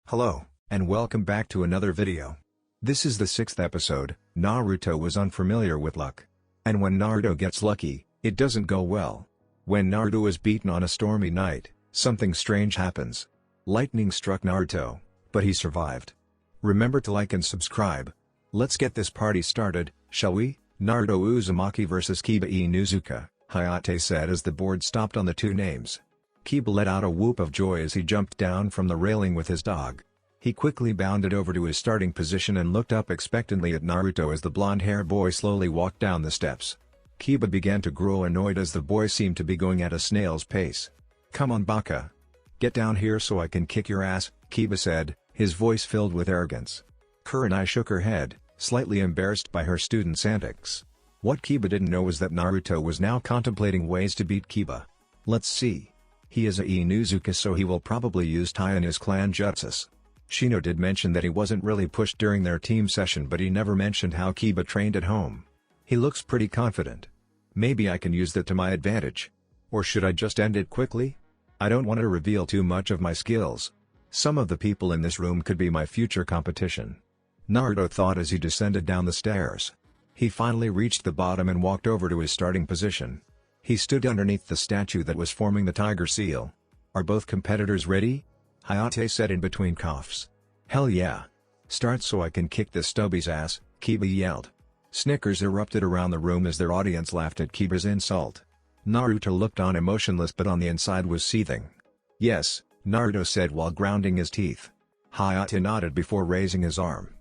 Hello, and welcome back to another video. This is the 6th episode. Naruto was unfamiliar with luck. And when Naruto gets lucky, it doesn't go well. When Naruto is beaten on a stormy night, something strange happens. Lightning struck Naruto, but he survived. Remember to like and subscribe. Let's get this party started, shall we? Naruto Uzumaki vs Kiba Inuzuka, Hayate said as the board stopped on the two names. Kiba let out a whoop of joy as he jumped down from the railing with his dog. He quickly bounded over to his starting position and looked up expectantly at Naruto as the blonde-haired boy slowly walked down the steps. Kiba began to grow annoyed as the boy seemed to be going at a snail's pace. "Come on, Baka. Get down here so I can kick your ass," Kiba said, his voice filled with arrogance. Kurenai shook her head, slightly embarrassed by her student's antics. What Kiba didn't know was that Naruto was now contemplating ways to beat Kiba. Let's see. He is a Inuzuka, so he will probably use Tai in his clan jutsus. Shino did mention that he wasn't really pushed during their team session, but he never mentioned how Kiba trained at home. He looks pretty confident. Maybe I can use that to my advantage. Or should I just end it quickly? I don't want to reveal too much of my skills. Some of the people in this room could be my future competition. Naruto thought as he descended down the stairs. He finally reached the bottom and walked over to his starting position. He stood underneath the statue that was forming the tiger seal. "Are both competitors ready?" Hayate said in between coughs. "Hell yeah. Start so I can kick this stubby's ass," Kiba yelled. Snickers erupted around the room as their audience laughed at Kiba's insult. Naruto looked on emotionless but on the inside was seething. "Yes," Naruto said while grounding his teeth. Hayate nodded before raising his arm.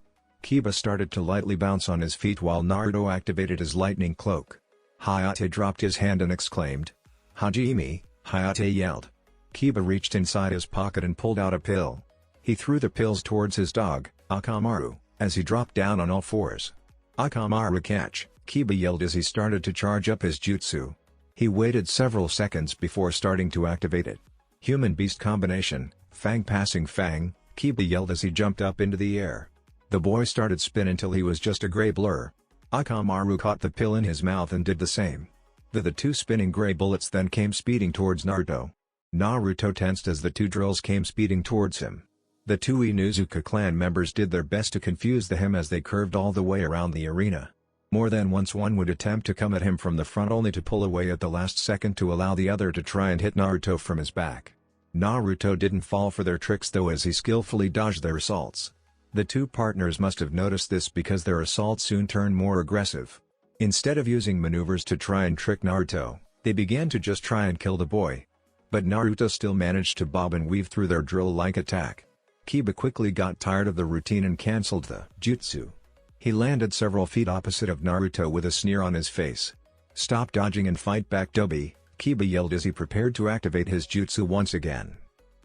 Kiba started to lightly bounce on his feet while Naruto activated his lightning cloak. Hayate dropped his hand and exclaimed. "Hajime," Hayate yelled. Kiba reached inside his pocket and pulled out a pill. He threw the pills towards his dog, Akamaru, as he dropped down on all fours. "Akamaru catch," Kiba yelled as he started to charge up his jutsu. He waited several seconds before starting to activate it. "Human-beast combination, Fang passing Fang," Kiba yelled as he jumped up into the air. The boy started spin until he was just a gray blur. Akamaru caught the pill in his mouth and did the same. The two spinning gray bullets then came speeding towards Naruto. Naruto tensed as the two drills came speeding towards him. The two Inuzuka clan members did their best to confuse him as they curved all the way around the arena. More than once one would attempt to come at him from the front only to pull away at the last second to allow the other to try and hit Naruto from his back. Naruto didn't fall for their tricks though as he skillfully dodged their assaults. The two partners must have noticed this because their assaults soon turned more aggressive. Instead of using maneuvers to try and trick Naruto, they began to just try and kill the boy. But Naruto still managed to bob and weave through their drill-like attack. Kiba quickly got tired of the routine and cancelled the jutsu. He landed several feet opposite of Naruto with a sneer on his face. "Stop dodging and fight back, Dobi," Kiba yelled as he prepared to activate his jutsu once again.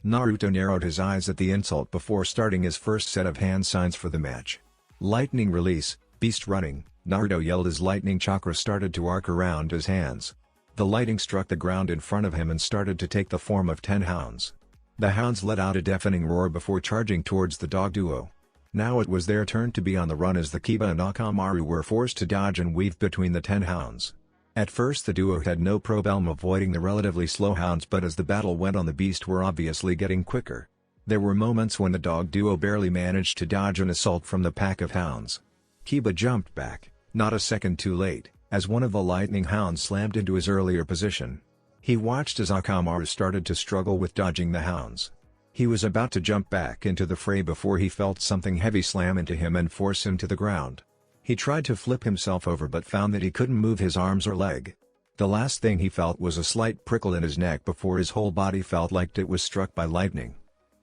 Naruto narrowed his eyes at the insult before starting his first set of hand signs for the match. "Lightning release, beast running," Naruto yelled as lightning chakra started to arc around his hands. The lightning struck the ground in front of him and started to take the form of 10 hounds. The hounds let out a deafening roar before charging towards the dog duo. Now it was their turn to be on the run as the Kiba and Akamaru were forced to dodge and weave between the 10 hounds. At first the duo had no problem avoiding the relatively slow hounds, but as the battle went on the beast were obviously getting quicker. There were moments when the dog duo barely managed to dodge an assault from the pack of hounds. Kiba jumped back, not a second too late, as one of the lightning hounds slammed into his earlier position. He watched as Akamaru started to struggle with dodging the hounds. He was about to jump back into the fray before he felt something heavy slam into him and force him to the ground. He tried to flip himself over but found that he couldn't move his arms or leg. The last thing he felt was a slight prickle in his neck before his whole body felt like it was struck by lightning.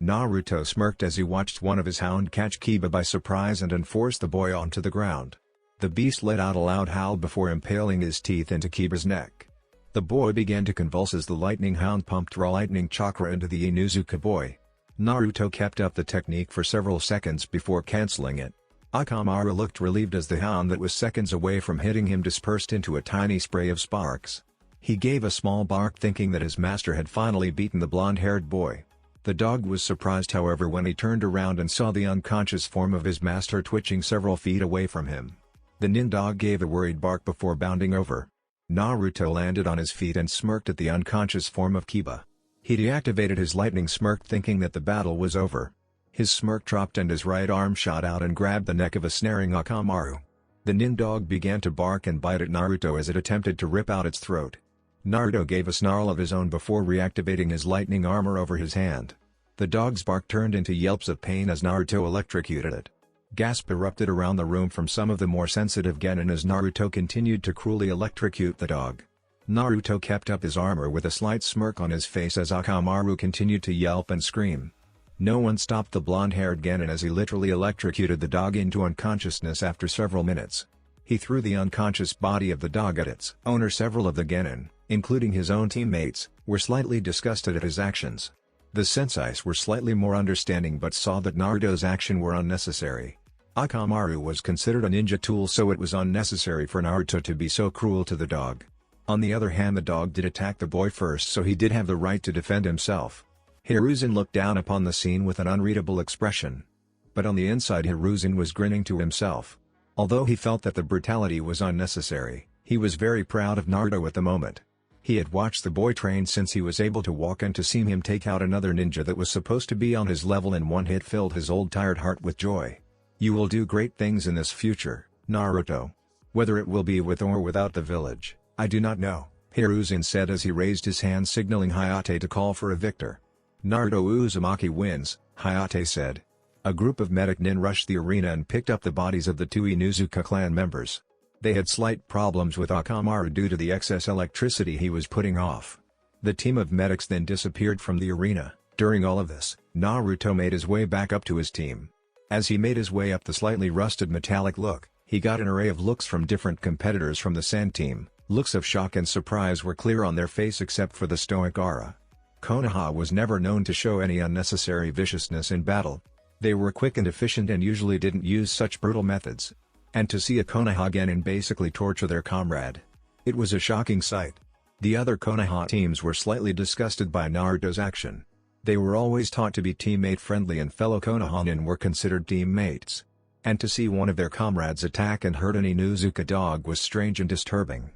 Naruto smirked as he watched one of his hound catch Kiba by surprise and enforce the boy onto the ground. The beast let out a loud howl before impaling his teeth into Kiba's neck. The boy began to convulse as the lightning hound pumped raw lightning chakra into the Inuzuka boy. Naruto kept up the technique for several seconds before cancelling it. Akamaru looked relieved as the hound that was seconds away from hitting him dispersed into a tiny spray of sparks. He gave a small bark thinking that his master had finally beaten the blonde-haired boy. The dog was surprised however when he turned around and saw the unconscious form of his master twitching several feet away from him. The nin dog gave a worried bark before bounding over. Naruto landed on his feet and smirked at the unconscious form of Kiba. He deactivated his lightning smirk thinking that the battle was over. His smirk dropped and his right arm shot out and grabbed the neck of a snaring Akamaru. The nin dog began to bark and bite at Naruto as it attempted to rip out its throat. Naruto gave a snarl of his own before reactivating his lightning armor over his hand. The dog's bark turned into yelps of pain as Naruto electrocuted it. Gasp erupted around the room from some of the more sensitive genin as Naruto continued to cruelly electrocute the dog. Naruto kept up his armor with a slight smirk on his face as Akamaru continued to yelp and scream. No one stopped the blonde-haired genin as he literally electrocuted the dog into unconsciousness after several minutes. He threw the unconscious body of the dog at its owner. Several of the genin, including his own teammates, were slightly disgusted at his actions. The senseis were slightly more understanding but saw that Naruto's actions were unnecessary. Akamaru was considered a ninja tool, so it was unnecessary for Naruto to be so cruel to the dog. On the other hand, the dog did attack the boy first, so he did have the right to defend himself. Hiruzen looked down upon the scene with an unreadable expression. But on the inside Hiruzen was grinning to himself. Although he felt that the brutality was unnecessary, he was very proud of Naruto at the moment. He had watched the boy train since he was able to walk, and to see him take out another ninja that was supposed to be on his level in one hit filled his old tired heart with joy. You will do great things in this future, Naruto. Whether it will be with or without the village, I do not know, Hiruzen said as he raised his hand signaling Hayate to call for a victor. Naruto Uzumaki wins, Hayate said. A group of medic nin rushed the arena and picked up the bodies of the two Inuzuka clan members. They had slight problems with Akamaru due to the excess electricity he was putting off. The team of medics then disappeared from the arena. During all of this, Naruto made his way back up to his team. As he made his way up the slightly rusted metallic look, he got an array of looks from different competitors from the Sand team. Looks of shock and surprise were clear on their face except for the stoic aura. Konoha was never known to show any unnecessary viciousness in battle. They were quick and efficient and usually didn't use such brutal methods. And to see a Konoha genin basically torture their comrade, it was a shocking sight. The other Konoha teams were slightly disgusted by Naruto's action. They were always taught to be teammate friendly and fellow Konoha nin were considered teammates. And to see one of their comrades attack and hurt an Inuzuka dog was strange and disturbing.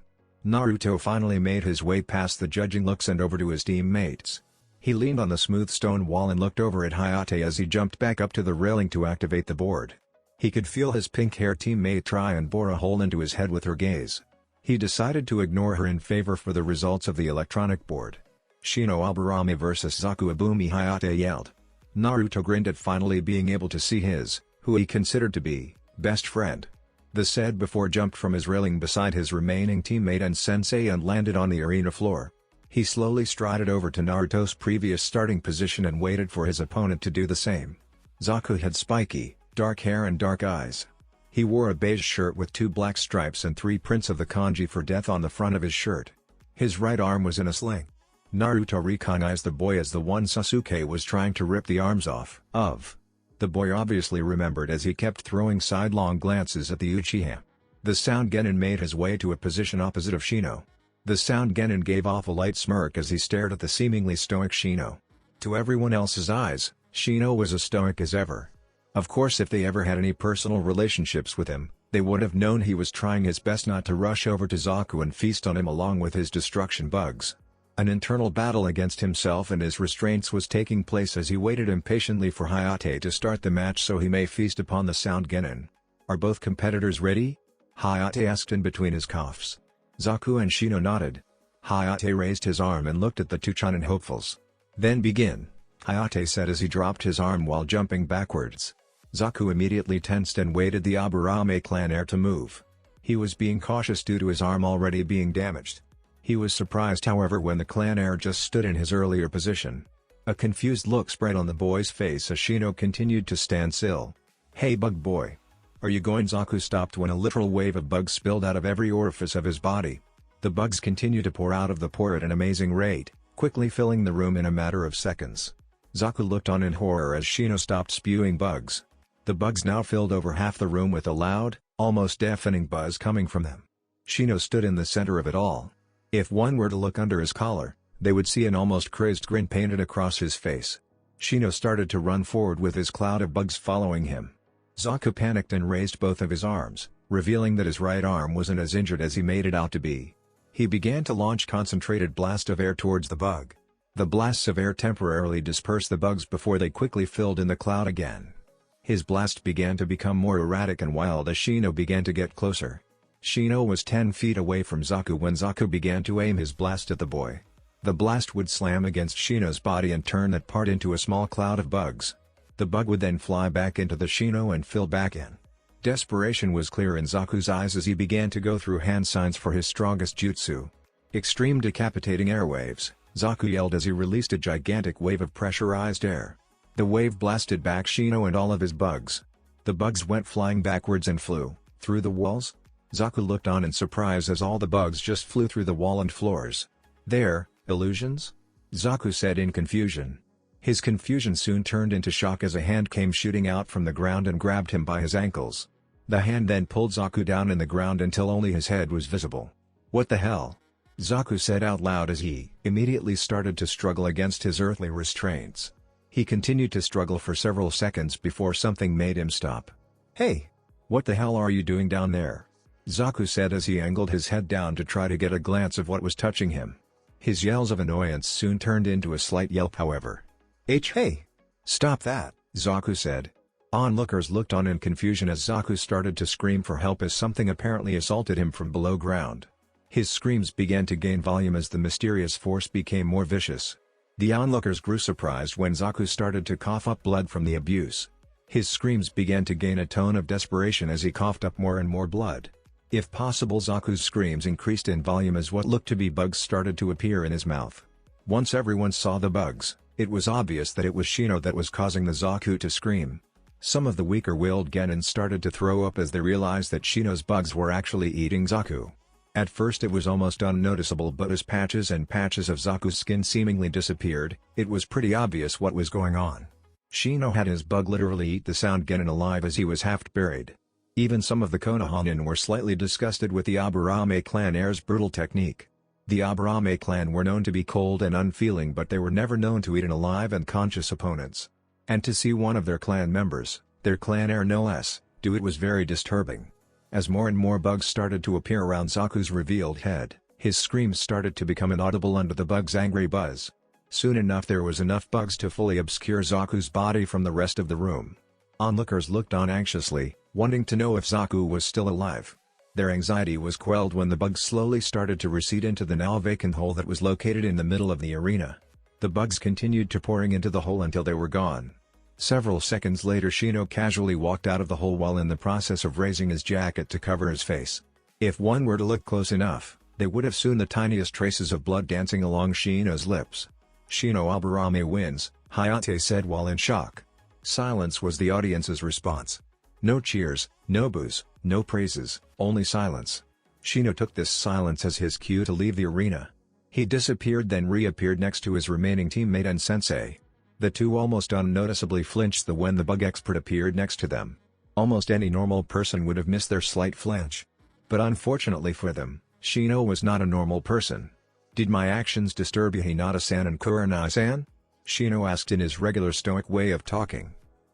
Naruto finally made his way past the judging looks and over to his teammates. He leaned on the smooth stone wall and looked over at Hayate as he jumped back up to the railing to activate the board. He could feel his pink-haired teammate try and bore a hole into his head with her gaze. He decided to ignore her in favor for the results of the electronic board. Shino Aburame vs Zaku Abumi, Hayate yelled. Naruto grinned at finally being able to see his, who he considered to be, best friend. The said before jumped from his railing beside his remaining teammate and sensei and landed on the arena floor. He slowly strided over to Naruto's previous starting position and waited for his opponent to do the same. Zaku had spiky, dark hair and dark eyes. He wore a beige shirt with 2 black stripes and 3 prints of the kanji for death on the front of his shirt. His right arm was in a sling. Naruto recognized the boy as the one Sasuke was trying to rip the arms off of. The boy obviously remembered as he kept throwing sidelong glances at the Uchiha. The Sound Genin made his way to a position opposite of Shino. The Sound Genin gave off a light smirk as he stared at the seemingly stoic Shino. To everyone else's eyes, Shino was as stoic as ever. Of course, if they ever had any personal relationships with him, they would have known he was trying his best not to rush over to Zaku and feast on him along with his destruction bugs. An internal battle against himself and his restraints was taking place as he waited impatiently for Hayate to start the match so he may feast upon the Sound Genin. Are both competitors ready? Hayate asked in between his coughs. Zaku and Shino nodded. Hayate raised his arm and looked at the two Chunin hopefuls. Then begin, Hayate said as he dropped his arm while jumping backwards. Zaku immediately tensed and waited the Aburame clan heir to move. He was being cautious due to his arm already being damaged. He was surprised however when the clan heir just stood in his earlier position. A confused look spread on the boy's face as Shino continued to stand still. Hey bug boy. Are you going? Zaku stopped when a literal wave of bugs spilled out of every orifice of his body. The bugs continued to pour out of the pore at an amazing rate, quickly filling the room in a matter of seconds. Zaku looked on in horror as Shino stopped spewing bugs. The bugs now filled over half the room with a loud, almost deafening buzz coming from them. Shino stood in the center of it all. If one were to look under his collar, they would see an almost crazed grin painted across his face. Shino started to run forward with his cloud of bugs following him. Zaku panicked and raised both of his arms, revealing that his right arm wasn't as injured as he made it out to be. He began to launch concentrated blast of air towards the bug. The blasts of air temporarily dispersed the bugs before they quickly filled in the cloud again. His blast began to become more erratic and wild as Shino began to get closer. Shino was 10 feet away from Zaku when Zaku began to aim his blast at the boy. The blast would slam against Shino's body and turn that part into a small cloud of bugs. The bug would then fly back into the Shino and fill back in. Desperation was clear in Zaku's eyes as he began to go through hand signs for his strongest jutsu. Extreme decapitating airwaves, Zaku yelled as he released a gigantic wave of pressurized air. The wave blasted back Shino and all of his bugs. The bugs went flying backwards and flew through the walls. Zaku looked on in surprise as all the bugs just flew through the wall and floors. "There, illusions?" Zaku said in confusion. His confusion soon turned into shock as a hand came shooting out from the ground and grabbed him by his ankles. The hand then pulled Zaku down in the ground until only his head was visible. "What the hell?" Zaku said out loud as he immediately started to struggle against his earthly restraints. He continued to struggle for several seconds before something made him stop. "Hey! What the hell are you doing down there?" Zaku said as he angled his head down to try to get a glance of what was touching him. His yells of annoyance soon turned into a slight yelp however. Hey! Stop that!" Zaku said. Onlookers looked on in confusion as Zaku started to scream for help as something apparently assaulted him from below ground. His screams began to gain volume as the mysterious force became more vicious. The onlookers grew surprised when Zaku started to cough up blood from the abuse. His screams began to gain a tone of desperation as he coughed up more and more blood. If possible, Zaku's screams increased in volume as what looked to be bugs started to appear in his mouth. Once everyone saw the bugs, it was obvious that it was Shino that was causing the Zaku to scream. Some of the weaker-willed Genin started to throw up as they realized that Shino's bugs were actually eating Zaku. At first it was almost unnoticeable, but as patches and patches of Zaku's skin seemingly disappeared, it was pretty obvious what was going on. Shino had his bug literally eat the sound Genin alive as he was half buried. Even some of the Konohanin were slightly disgusted with the Aburame clan heir's brutal technique. The Aburame clan were known to be cold and unfeeling, but they were never known to eat an alive and conscious opponents. And to see one of their clan members, their clan heir no less, do it was very disturbing. As more and more bugs started to appear around Zaku's revealed head, his screams started to become inaudible under the bug's angry buzz. Soon enough there was enough bugs to fully obscure Zaku's body from the rest of the room. Onlookers looked on anxiously, wanting to know if Zaku was still alive. Their anxiety was quelled when the bugs slowly started to recede into the now vacant hole that was located in the middle of the arena. The bugs continued to pouring into the hole until they were gone. Several seconds later, Shino casually walked out of the hole while in the process of raising his jacket to cover his face. If one were to look close enough, they would have seen the tiniest traces of blood dancing along Shino's lips. "Shino Aburame wins," Hayate said while in shock. Silence was the audience's response. No cheers, no boos, no praises, only silence. Shino took this silence as his cue to leave the arena. He disappeared, then reappeared next to his remaining teammate and sensei. The two almost unnoticeably flinched when the bug expert appeared next to them. Almost any normal person would have missed their slight flinch. But unfortunately for them, Shino was not a normal person. "Did my actions disturb you, Hinata-san and Kurenai-san?" Shino asked in his regular stoic way of talking.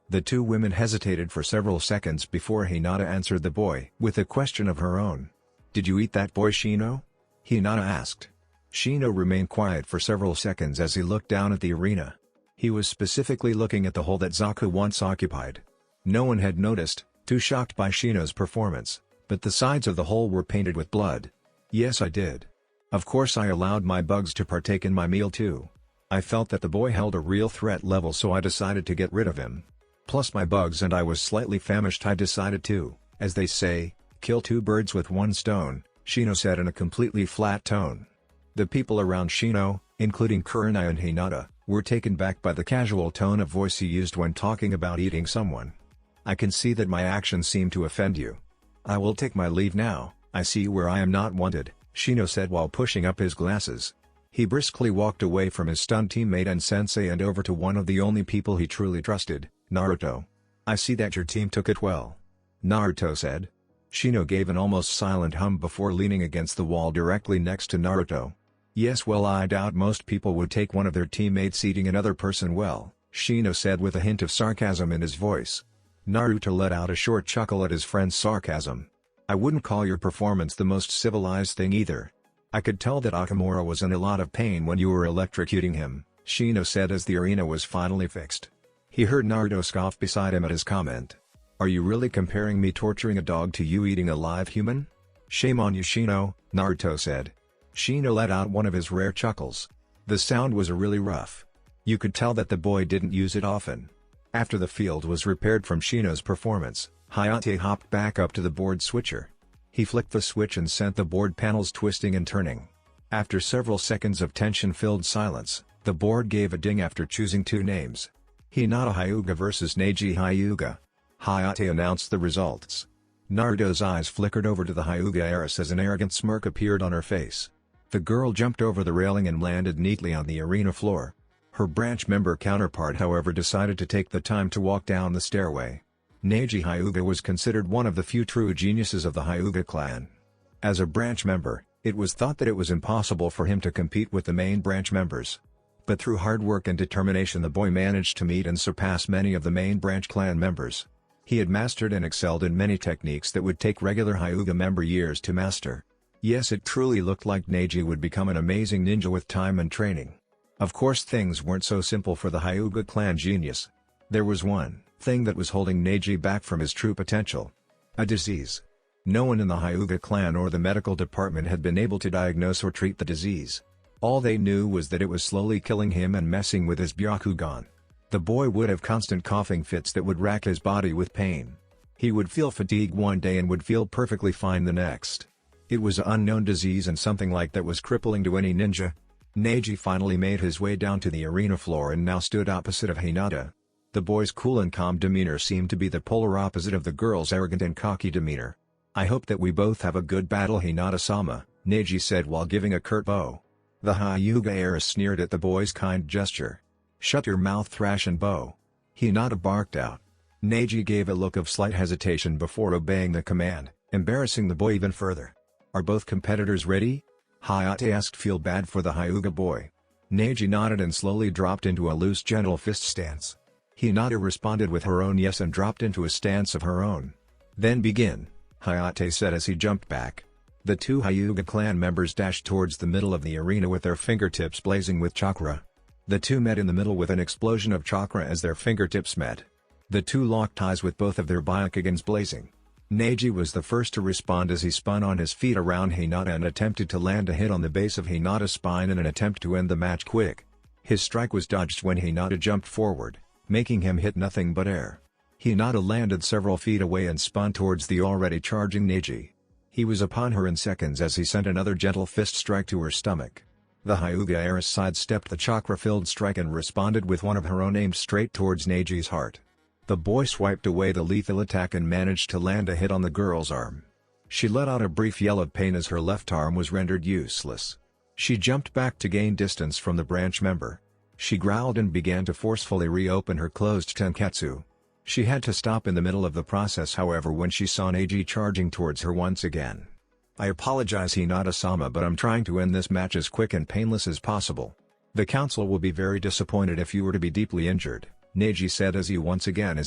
The two women hesitated for several seconds before Hinata answered the boy with a question of her own. "Did you eat that boy, Shino?" Hinata asked. Shino remained quiet for several seconds as he looked down at the arena. He was specifically looking at the hole that Zaku once occupied. No one had noticed, too shocked by Shino's performance, but the sides of the hole were painted with blood. "Yes, I did. Of course I allowed my bugs to partake in my meal too. I felt that the boy held a real threat level, so I decided to get rid of him. Plus my bugs and I was slightly famished. I decided to, as they say, kill two birds with one stone," Shino said in a completely flat tone. The people around Shino, including Kurenai and Hinata, were taken back by the casual tone of voice he used when talking about eating someone. "I can see that my actions seem to offend you. I will take my leave now. I see where I am not wanted," Shino said while pushing up his glasses. He briskly walked away from his stunned teammate and sensei and over to one of the only people he truly trusted, Naruto. "I see that your team took it well," Naruto said. Shino gave an almost silent hum before leaning against the wall directly next to Naruto. "Yes, well, I doubt most people would take one of their teammates eating another person well," Shino said with a hint of sarcasm in his voice. Naruto let out a short chuckle at his friend's sarcasm. "I wouldn't call your performance the most civilized thing either. I could tell that Akamura was in a lot of pain when you were electrocuting him. Shino said as the arena was finally fixed. He heard Naruto scoff beside him at his comment. "Are you really comparing me torturing a dog to you eating a live human? Shame on you, Shino," Naruto said. Shino let out one of his rare chuckles. The sound was really rough. You could tell that the boy didn't use it often. After the field was repaired from Shino's performance, Hayate hopped back up to the board switcher. He flicked the switch and sent the board panels twisting and turning. After several seconds of tension-filled silence, the board gave a ding after choosing two names. Hinata Hyuga vs Neji Hyuga. Hayate announced the results. Naruto's eyes flickered over to the Hyuga heiress as an arrogant smirk appeared on her face. The girl jumped over the railing and landed neatly on the arena floor. Her branch member counterpart however decided to take the time to walk down the stairway. Neji Hyuga was considered one of the few true geniuses of the Hyuga clan. As a branch member, it was thought that it was impossible for him to compete with the main branch members. But through hard work and determination the boy managed to meet and surpass many of the main branch clan members. He had mastered and excelled in many techniques that would take regular Hyuga member years to master. Yes, it truly looked like Neji would become an amazing ninja with time and training. Of course things weren't so simple for the Hyuga clan genius. There was one thing that was holding Neji back from his true potential. A disease. No one in the Hyuga clan or the medical department had been able to diagnose or treat the disease. All they knew was that it was slowly killing him and messing with his Byakugan. The boy would have constant coughing fits that would rack his body with pain. He would feel fatigue one day and would feel perfectly fine the next. It was an unknown disease and something like that was crippling to any ninja. Neji finally made his way down to the arena floor and now stood opposite of Hinata. The boy's cool and calm demeanor seemed to be the polar opposite of the girl's arrogant and cocky demeanor. "I hope that we both have a good battle, Hinata-sama," Neji said while giving a curt bow. The Hyuga heiress sneered at the boy's kind gesture. "Shut your mouth, thrash and bow," Hinata barked out. Neji gave a look of slight hesitation before obeying the command, embarrassing the boy even further. "Are both competitors ready?" Hayate asked. "Feel bad for the Hyuga boy." Neji nodded and slowly dropped into a loose gentle fist stance. Hinata responded with her own yes and dropped into a stance of her own. "Then begin," Hayate said as he jumped back. The two Hyuga clan members dashed towards the middle of the arena with their fingertips blazing with chakra. The two met in the middle with an explosion of chakra as their fingertips met. The two locked eyes with both of their Byakugans blazing. Neji was the first to respond as he spun on his feet around Hinata and attempted to land a hit on the base of Hinata's spine in an attempt to end the match quick. His strike was dodged when Hinata jumped forward, making him hit nothing but air. Hinata landed several feet away and spun towards the already charging Neji. He was upon her in seconds as he sent another gentle fist strike to her stomach. The Hyuga heiress sidestepped the chakra-filled strike and responded with one of her own aimed straight towards Neji's heart. The boy swiped away the lethal attack and managed to land a hit on the girl's arm. She let out a brief yell of pain as her left arm was rendered useless. She jumped back to gain distance from the branch member. She growled and began to forcefully reopen her closed tenketsu. She had to stop in the middle of the process however when she saw Neji charging towards her once again. "I apologize, Hinata-sama, but I'm trying to end this match as quick and painless as possible. The council will be very disappointed if you were to be deeply injured," Neji said as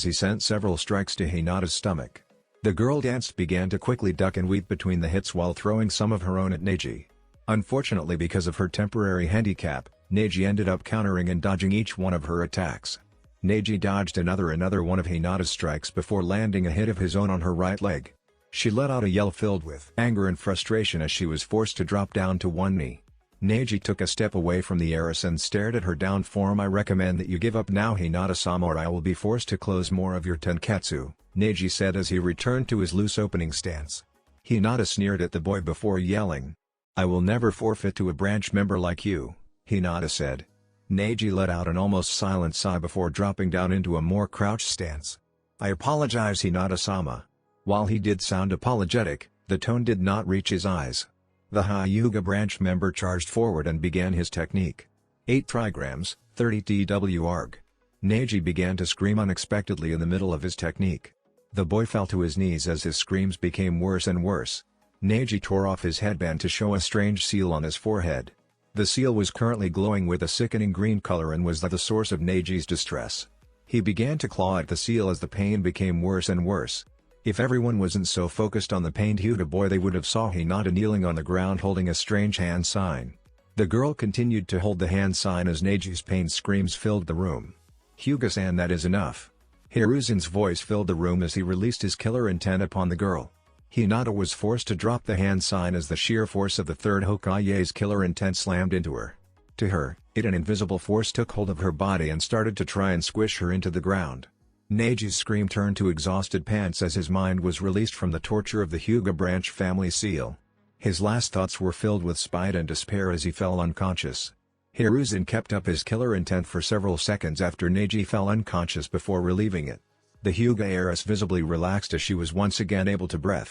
he sent several strikes to Hinata's stomach. The girl began to quickly duck and weave between the hits while throwing some of her own at Neji. Unfortunately, because of her temporary handicap, Neji ended up countering and dodging each one of her attacks. Neji dodged another one of Hinata's strikes before landing a hit of his own on her right leg. She let out a yell filled with anger and frustration as she was forced to drop down to one knee. Neji took a step away from the heiress and stared at her down form. "I recommend that you give up now, Hinata-sama, or I will be forced to close more of your tenketsu," Neji said as he returned to his loose opening stance. Hinata sneered at the boy before yelling. "I will never forfeit to a branch member like you," Hinata said. Neji let out an almost silent sigh before dropping down into a more crouched stance. "I apologize, Hinata-sama." While he did sound apologetic, the tone did not reach his eyes. The Hyuga branch member charged forward and began his technique. 8 trigrams, 30 TWARG. Neji began to scream unexpectedly in the middle of his technique. The boy fell to his knees as his screams became worse and worse. Neji tore off his headband to show a strange seal on his forehead. The seal was currently glowing with a sickening green color and was the source of Neji's distress. He began to claw at the seal as the pain became worse and worse. If everyone wasn't so focused on the pained Hyuga boy, they would have saw Hinata kneeling on the ground holding a strange hand sign. The girl continued to hold the hand sign as Neji's pain screams filled the room. "Hyuga-san, that is enough." Hiruzen's voice filled the room as he released his killer intent upon the girl. Hinata was forced to drop the hand sign as the sheer force of the third Hokage's killer intent slammed into her. To her, an invisible force took hold of her body and started to try and squish her into the ground. Neji's scream turned to exhausted pants as his mind was released from the torture of the Hyuga branch family seal. His last thoughts were filled with spite and despair as he fell unconscious. Hiruzen kept up his killer intent for several seconds after Neji fell unconscious before relieving it. The Hyuga heiress visibly relaxed as she was once again able to breathe.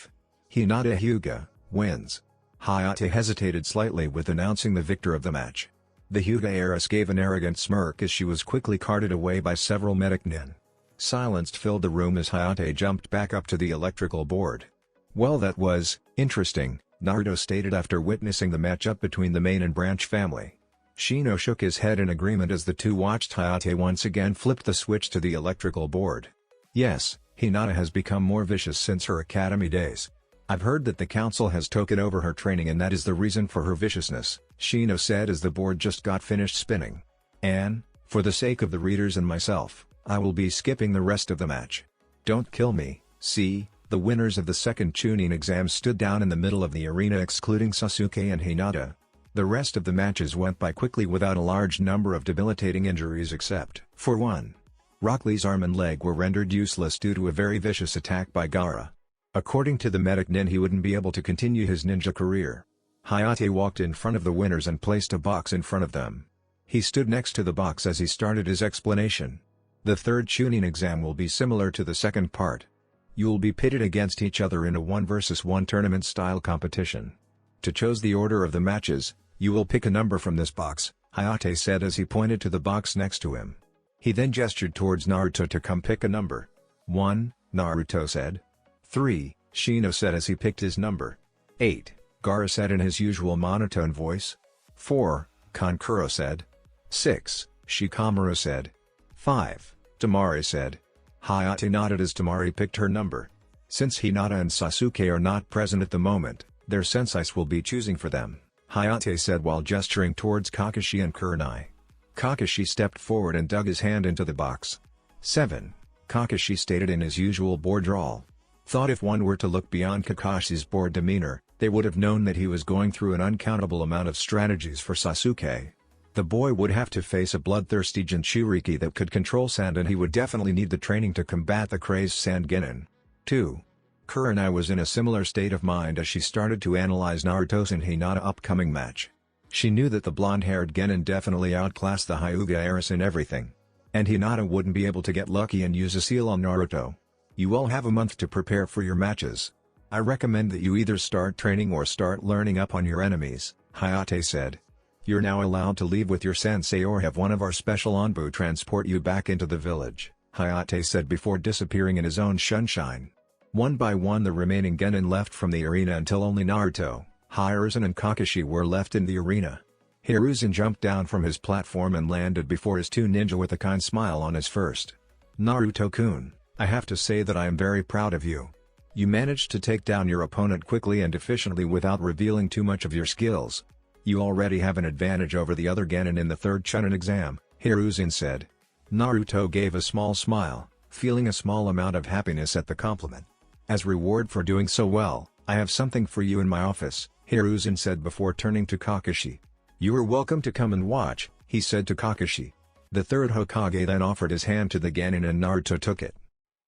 Hinata Hyuga wins. Hayate hesitated slightly with announcing the victor of the match. The Hyuga heiress gave an arrogant smirk as she was quickly carted away by several medic nin. Silence filled the room as Hayate jumped back up to the electrical board. "Well, that was interesting," Naruto stated after witnessing the matchup between the main and branch family. Shino shook his head in agreement as the two watched Hayate once again flip the switch to the electrical board. "Yes, Hinata has become more vicious since her academy days. I've heard that the council has taken over her training and that is the reason for her viciousness," Shino said as the board just got finished spinning. "And, for the sake of the readers and myself, I will be skipping the rest of the match. Don't kill me." See, the winners of the second Chunin exam stood down in the middle of the arena excluding Sasuke and Hinata. The rest of the matches went by quickly without a large number of debilitating injuries except for one. Rock Lee's arm and leg were rendered useless due to a very vicious attack by Gaara. According to the medic nin, he wouldn't be able to continue his ninja career. Hayate walked in front of the winners and placed a box in front of them. He stood next to the box as he started his explanation. "The third Chunin exam will be similar to the second part. You'll be pitted against each other in a 1 versus 1 tournament-style competition. To choose the order of the matches, you will pick a number from this box," Hayate said as he pointed to the box next to him. He then gestured towards Naruto to come pick a number. 1, Naruto said. 3, Shino said as he picked his number. 8, Gaara said in his usual monotone voice. 4, Kankuro said. 6, Shikamaru said. 5, Tamari said. Hayate nodded as Tamari picked her number. Since Hinata and Sasuke are not present at the moment, their senseis will be choosing for them, Hayate said while gesturing towards Kakashi and Kurenai. Kakashi stepped forward and dug his hand into the box. 7, Kakashi stated in his usual bored drawl. Thought if one were to look beyond Kakashi's bored demeanor, they would have known that he was going through an uncountable amount of strategies for Sasuke. The boy would have to face a bloodthirsty Jinchuriki that could control sand, and he would definitely need the training to combat the crazed Sand Genin. 2. Kurenai was in a similar state of mind as she started to analyze Naruto's and Hinata upcoming match. She knew that the blonde-haired Genin definitely outclassed the Hyuga heiress in everything. And Hinata wouldn't be able to get lucky and use a seal on Naruto. "You all have a month to prepare for your matches. I recommend that you either start training or start learning up on your enemies," Hayate said. "You're now allowed to leave with your sensei or have one of our special Anbu transport you back into the village," Hayate said before disappearing in his own sunshine. One by one the remaining Genin left from the arena until only Naruto, Hiruzen and Kakashi were left in the arena. Hiruzen jumped down from his platform and landed before his two ninja with a kind smile on his first. "Naruto-kun, I have to say that I am very proud of you. You managed to take down your opponent quickly and efficiently without revealing too much of your skills. You already have an advantage over the other Genin in the third Chunin exam," Hiruzen said. Naruto gave a small smile, feeling a small amount of happiness at the compliment. "As reward for doing so well, I have something for you in my office," Hiruzen said before turning to Kakashi. "You are welcome to come and watch," he said to Kakashi. The third Hokage then offered his hand to the Genin and Naruto took it.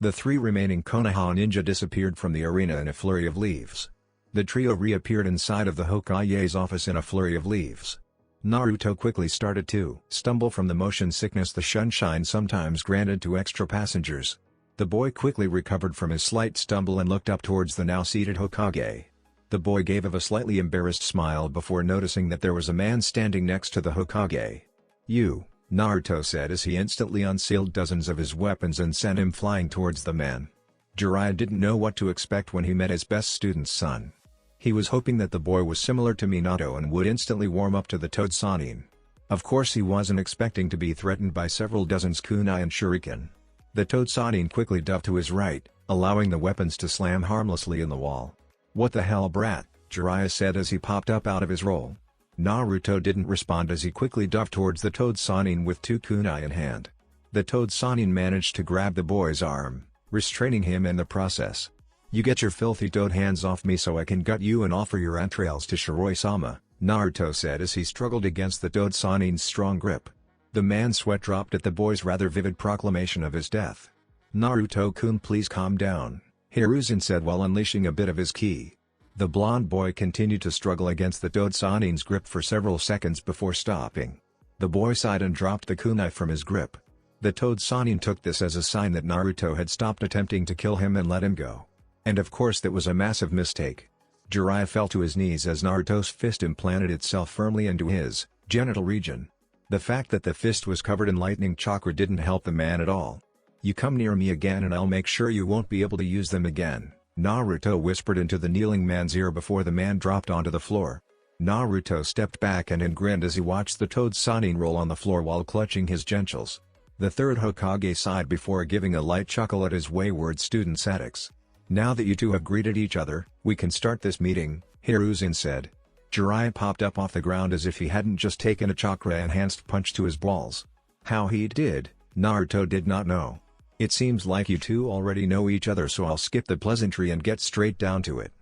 The three remaining Konoha ninja disappeared from the arena in a flurry of leaves. The trio reappeared inside of the Hokage's office in a flurry of leaves. Naruto quickly started to stumble from the motion sickness the sunshine sometimes granted to extra passengers. The boy quickly recovered from his slight stumble and looked up towards the now seated Hokage. The boy gave a slightly embarrassed smile before noticing that there was a man standing next to the Hokage. "You," Naruto said as he instantly unsealed dozens of his weapons and sent him flying towards the man. Jiraiya didn't know what to expect when he met his best student's son. He was hoping that the boy was similar to Minato and would instantly warm up to the Toad Sannin. Of course he wasn't expecting to be threatened by several dozens kunai and shuriken. The Toad Sannin quickly dove to his right, allowing the weapons to slam harmlessly in the wall. "What the hell, brat?" Jiraiya said as he popped up out of his role. Naruto didn't respond as he quickly ducked towards the Toad Sannin with 2 kunai in hand. The Toad Sannin managed to grab the boy's arm, restraining him in the process. "You get your filthy toad hands off me so I can gut you and offer your entrails to Shiroi-sama," Naruto said as he struggled against the Toad Sannin's strong grip. The man's sweat dropped at the boy's rather vivid proclamation of his death. "Naruto-kun, please calm down," Hiruzen said while unleashing a bit of his ki. The blonde boy continued to struggle against the Toad Sannin's grip for several seconds before stopping. The boy sighed and dropped the kunai from his grip. The Toad Sannin took this as a sign that Naruto had stopped attempting to kill him and let him go. And of course that was a massive mistake. Jiraiya fell to his knees as Naruto's fist implanted itself firmly into his genital region. The fact that the fist was covered in lightning chakra didn't help the man at all. "You come near me again and I'll make sure you won't be able to use them again," Naruto whispered into the kneeling man's ear before the man dropped onto the floor. Naruto stepped back and grinned as he watched the Toad Sannin roll on the floor while clutching his genitals. The third Hokage sighed before giving a light chuckle at his wayward student's antics. "Now that you two have greeted each other, we can start this meeting," Hiruzen said. Jiraiya popped up off the ground as if he hadn't just taken a chakra-enhanced punch to his balls. How he did, Naruto did not know. "It seems like you two already know each other, so I'll skip the pleasantry and get straight down to it.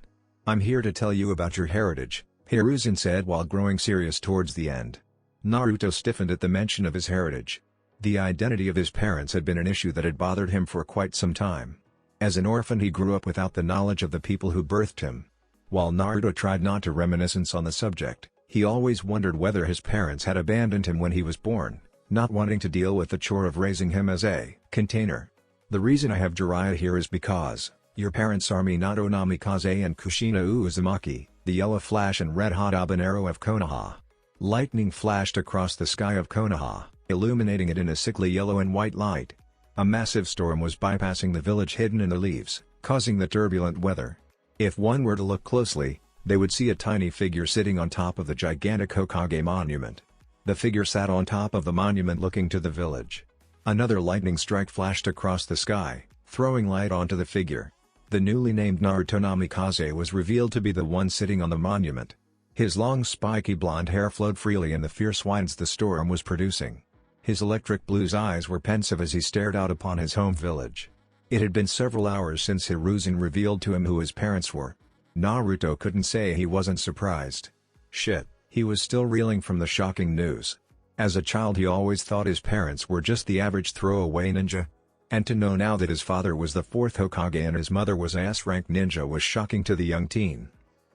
I'm here to tell you about your heritage," Hiruzen said while growing serious towards the end. Naruto stiffened at the mention of his heritage. The identity of his parents had been an issue that had bothered him for quite some time. As an orphan he grew up without the knowledge of the people who birthed him. While Naruto tried not to reminisce on the subject, he always wondered whether his parents had abandoned him when he was born, not wanting to deal with the chore of raising him as a container. "The reason I have Jiraiya here is because your parents are Minato Namikaze and Kushina Uzumaki, the yellow flash and red-hot habanero of Konoha." Lightning flashed across the sky of Konoha, illuminating it in a sickly yellow and white light. A massive storm was bypassing the village hidden in the leaves, causing the turbulent weather. If one were to look closely, they would see a tiny figure sitting on top of the gigantic Hokage monument. The figure sat on top of the monument looking to the village. Another lightning strike flashed across the sky, throwing light onto the figure. The newly named Naruto Namikaze was revealed to be the one sitting on the monument. His long spiky blonde hair flowed freely in the fierce winds the storm was producing. His electric blue eyes were pensive as he stared out upon his home village. It had been several hours since Hiruzen revealed to him who his parents were. Naruto couldn't say he wasn't surprised. Shit, he was still reeling from the shocking news. As a child he always thought his parents were just the average throwaway ninja. And to know now that his father was the fourth Hokage and his mother was an S-rank ninja was shocking to the young teen.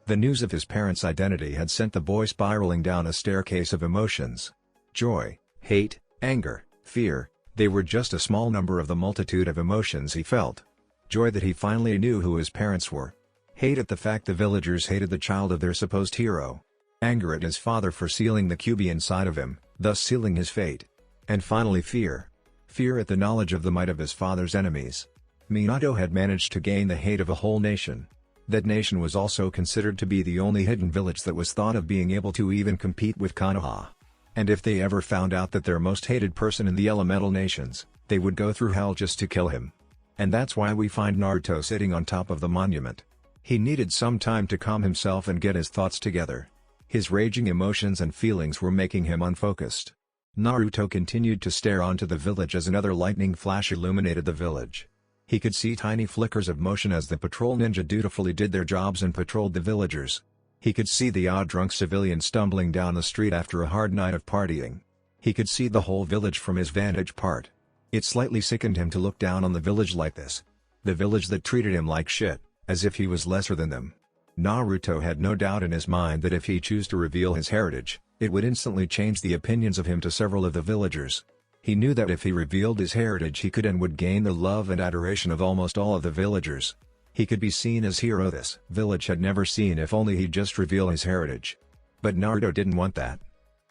The news of his parents' identity had sent the boy spiraling down a staircase of emotions. Joy, hate, anger, fear, they were just a small number of the multitude of emotions he felt. Joy that he finally knew who his parents were. Hate at the fact the villagers hated the child of their supposed hero. Anger at his father for sealing the Kyuubi inside of him, thus sealing his fate. And finally fear. Fear at the knowledge of the might of his father's enemies. Minato had managed to gain the hate of a whole nation. That nation was also considered to be the only hidden village that was thought of being able to even compete with Konoha. And if they ever found out that their most hated person in the elemental nations, they would go through hell just to kill him. And that's why we find Naruto sitting on top of the monument. He needed some time to calm himself and get his thoughts together. His raging emotions and feelings were making him unfocused. Naruto continued to stare onto the village as another lightning flash illuminated the village. He could see tiny flickers of motion as the patrol ninja dutifully did their jobs and patrolled the villagers. He could see the odd drunk civilian stumbling down the street after a hard night of partying. He could see the whole village from his vantage point. It slightly sickened him to look down on the village like this. The village that treated him like shit, as if he was lesser than them. Naruto had no doubt in his mind that if he chose to reveal his heritage, it would instantly change the opinions of him to several of the villagers. He knew that if he revealed his heritage he could and would gain the love and adoration of almost all of the villagers. He could be seen as hero this village had never seen if only he'd just reveal his heritage. But Naruto didn't want that.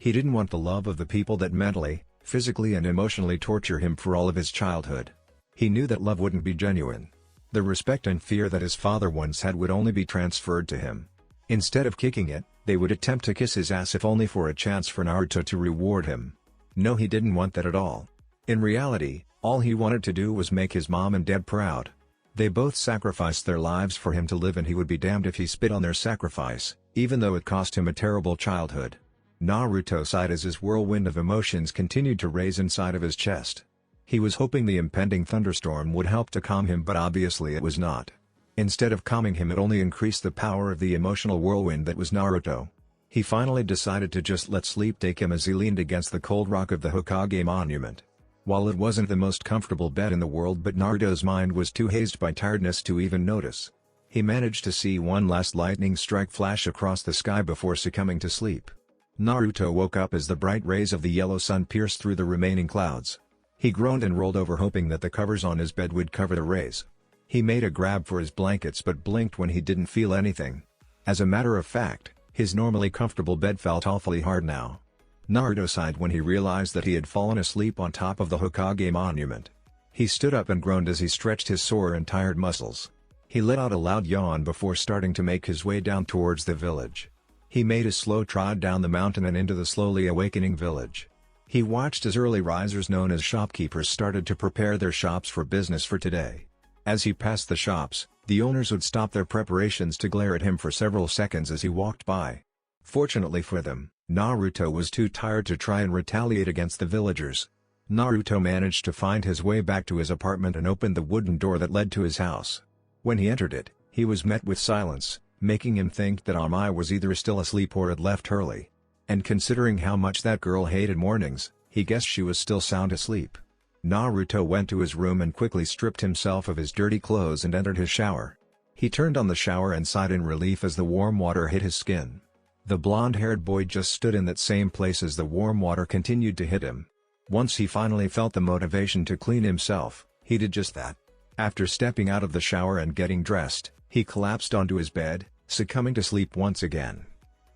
He didn't want the love of the people that mentally, physically and emotionally torture him for all of his childhood. He knew that love wouldn't be genuine. The respect and fear that his father once had would only be transferred to him. Instead of kicking it, they would attempt to kiss his ass if only for a chance for Naruto to reward him. No, he didn't want that at all. In reality, all he wanted to do was make his mom and dad proud. They both sacrificed their lives for him to live and he would be damned if he spit on their sacrifice, even though it cost him a terrible childhood. Naruto sighed as his whirlwind of emotions continued to raise inside of his chest. He was hoping the impending thunderstorm would help to calm him, but obviously it was not. Instead of calming him, it only increased the power of the emotional whirlwind that was Naruto. He finally decided to just let sleep take him as he leaned against the cold rock of the Hokage monument. While it wasn't the most comfortable bed in the world, but Naruto's mind was too hazed by tiredness to even notice. He managed to see one last lightning strike flash across the sky before succumbing to sleep. Naruto woke up as the bright rays of the yellow sun pierced through the remaining clouds. He groaned and rolled over, hoping that the covers on his bed would cover the rays. He made a grab for his blankets but blinked when he didn't feel anything. As a matter of fact, his normally comfortable bed felt awfully hard now. Naruto sighed when he realized that he had fallen asleep on top of the Hokage monument. He stood up and groaned as he stretched his sore and tired muscles. He let out a loud yawn before starting to make his way down towards the village. He made a slow trot down the mountain and into the slowly awakening village. He watched as early risers known as shopkeepers started to prepare their shops for business for today. As he passed the shops, the owners would stop their preparations to glare at him for several seconds as he walked by. Fortunately for them, Naruto was too tired to try and retaliate against the villagers. Naruto managed to find his way back to his apartment and opened the wooden door that led to his house. When he entered it, he was met with silence, making him think that Amai was either still asleep or had left early. And considering how much that girl hated mornings, he guessed she was still sound asleep. Naruto went to his room and quickly stripped himself of his dirty clothes and entered his shower. He turned on the shower and sighed in relief as the warm water hit his skin. The blonde-haired boy just stood in that same place as the warm water continued to hit him. Once he finally felt the motivation to clean himself, he did just that. After stepping out of the shower and getting dressed, he collapsed onto his bed, succumbing to sleep once again.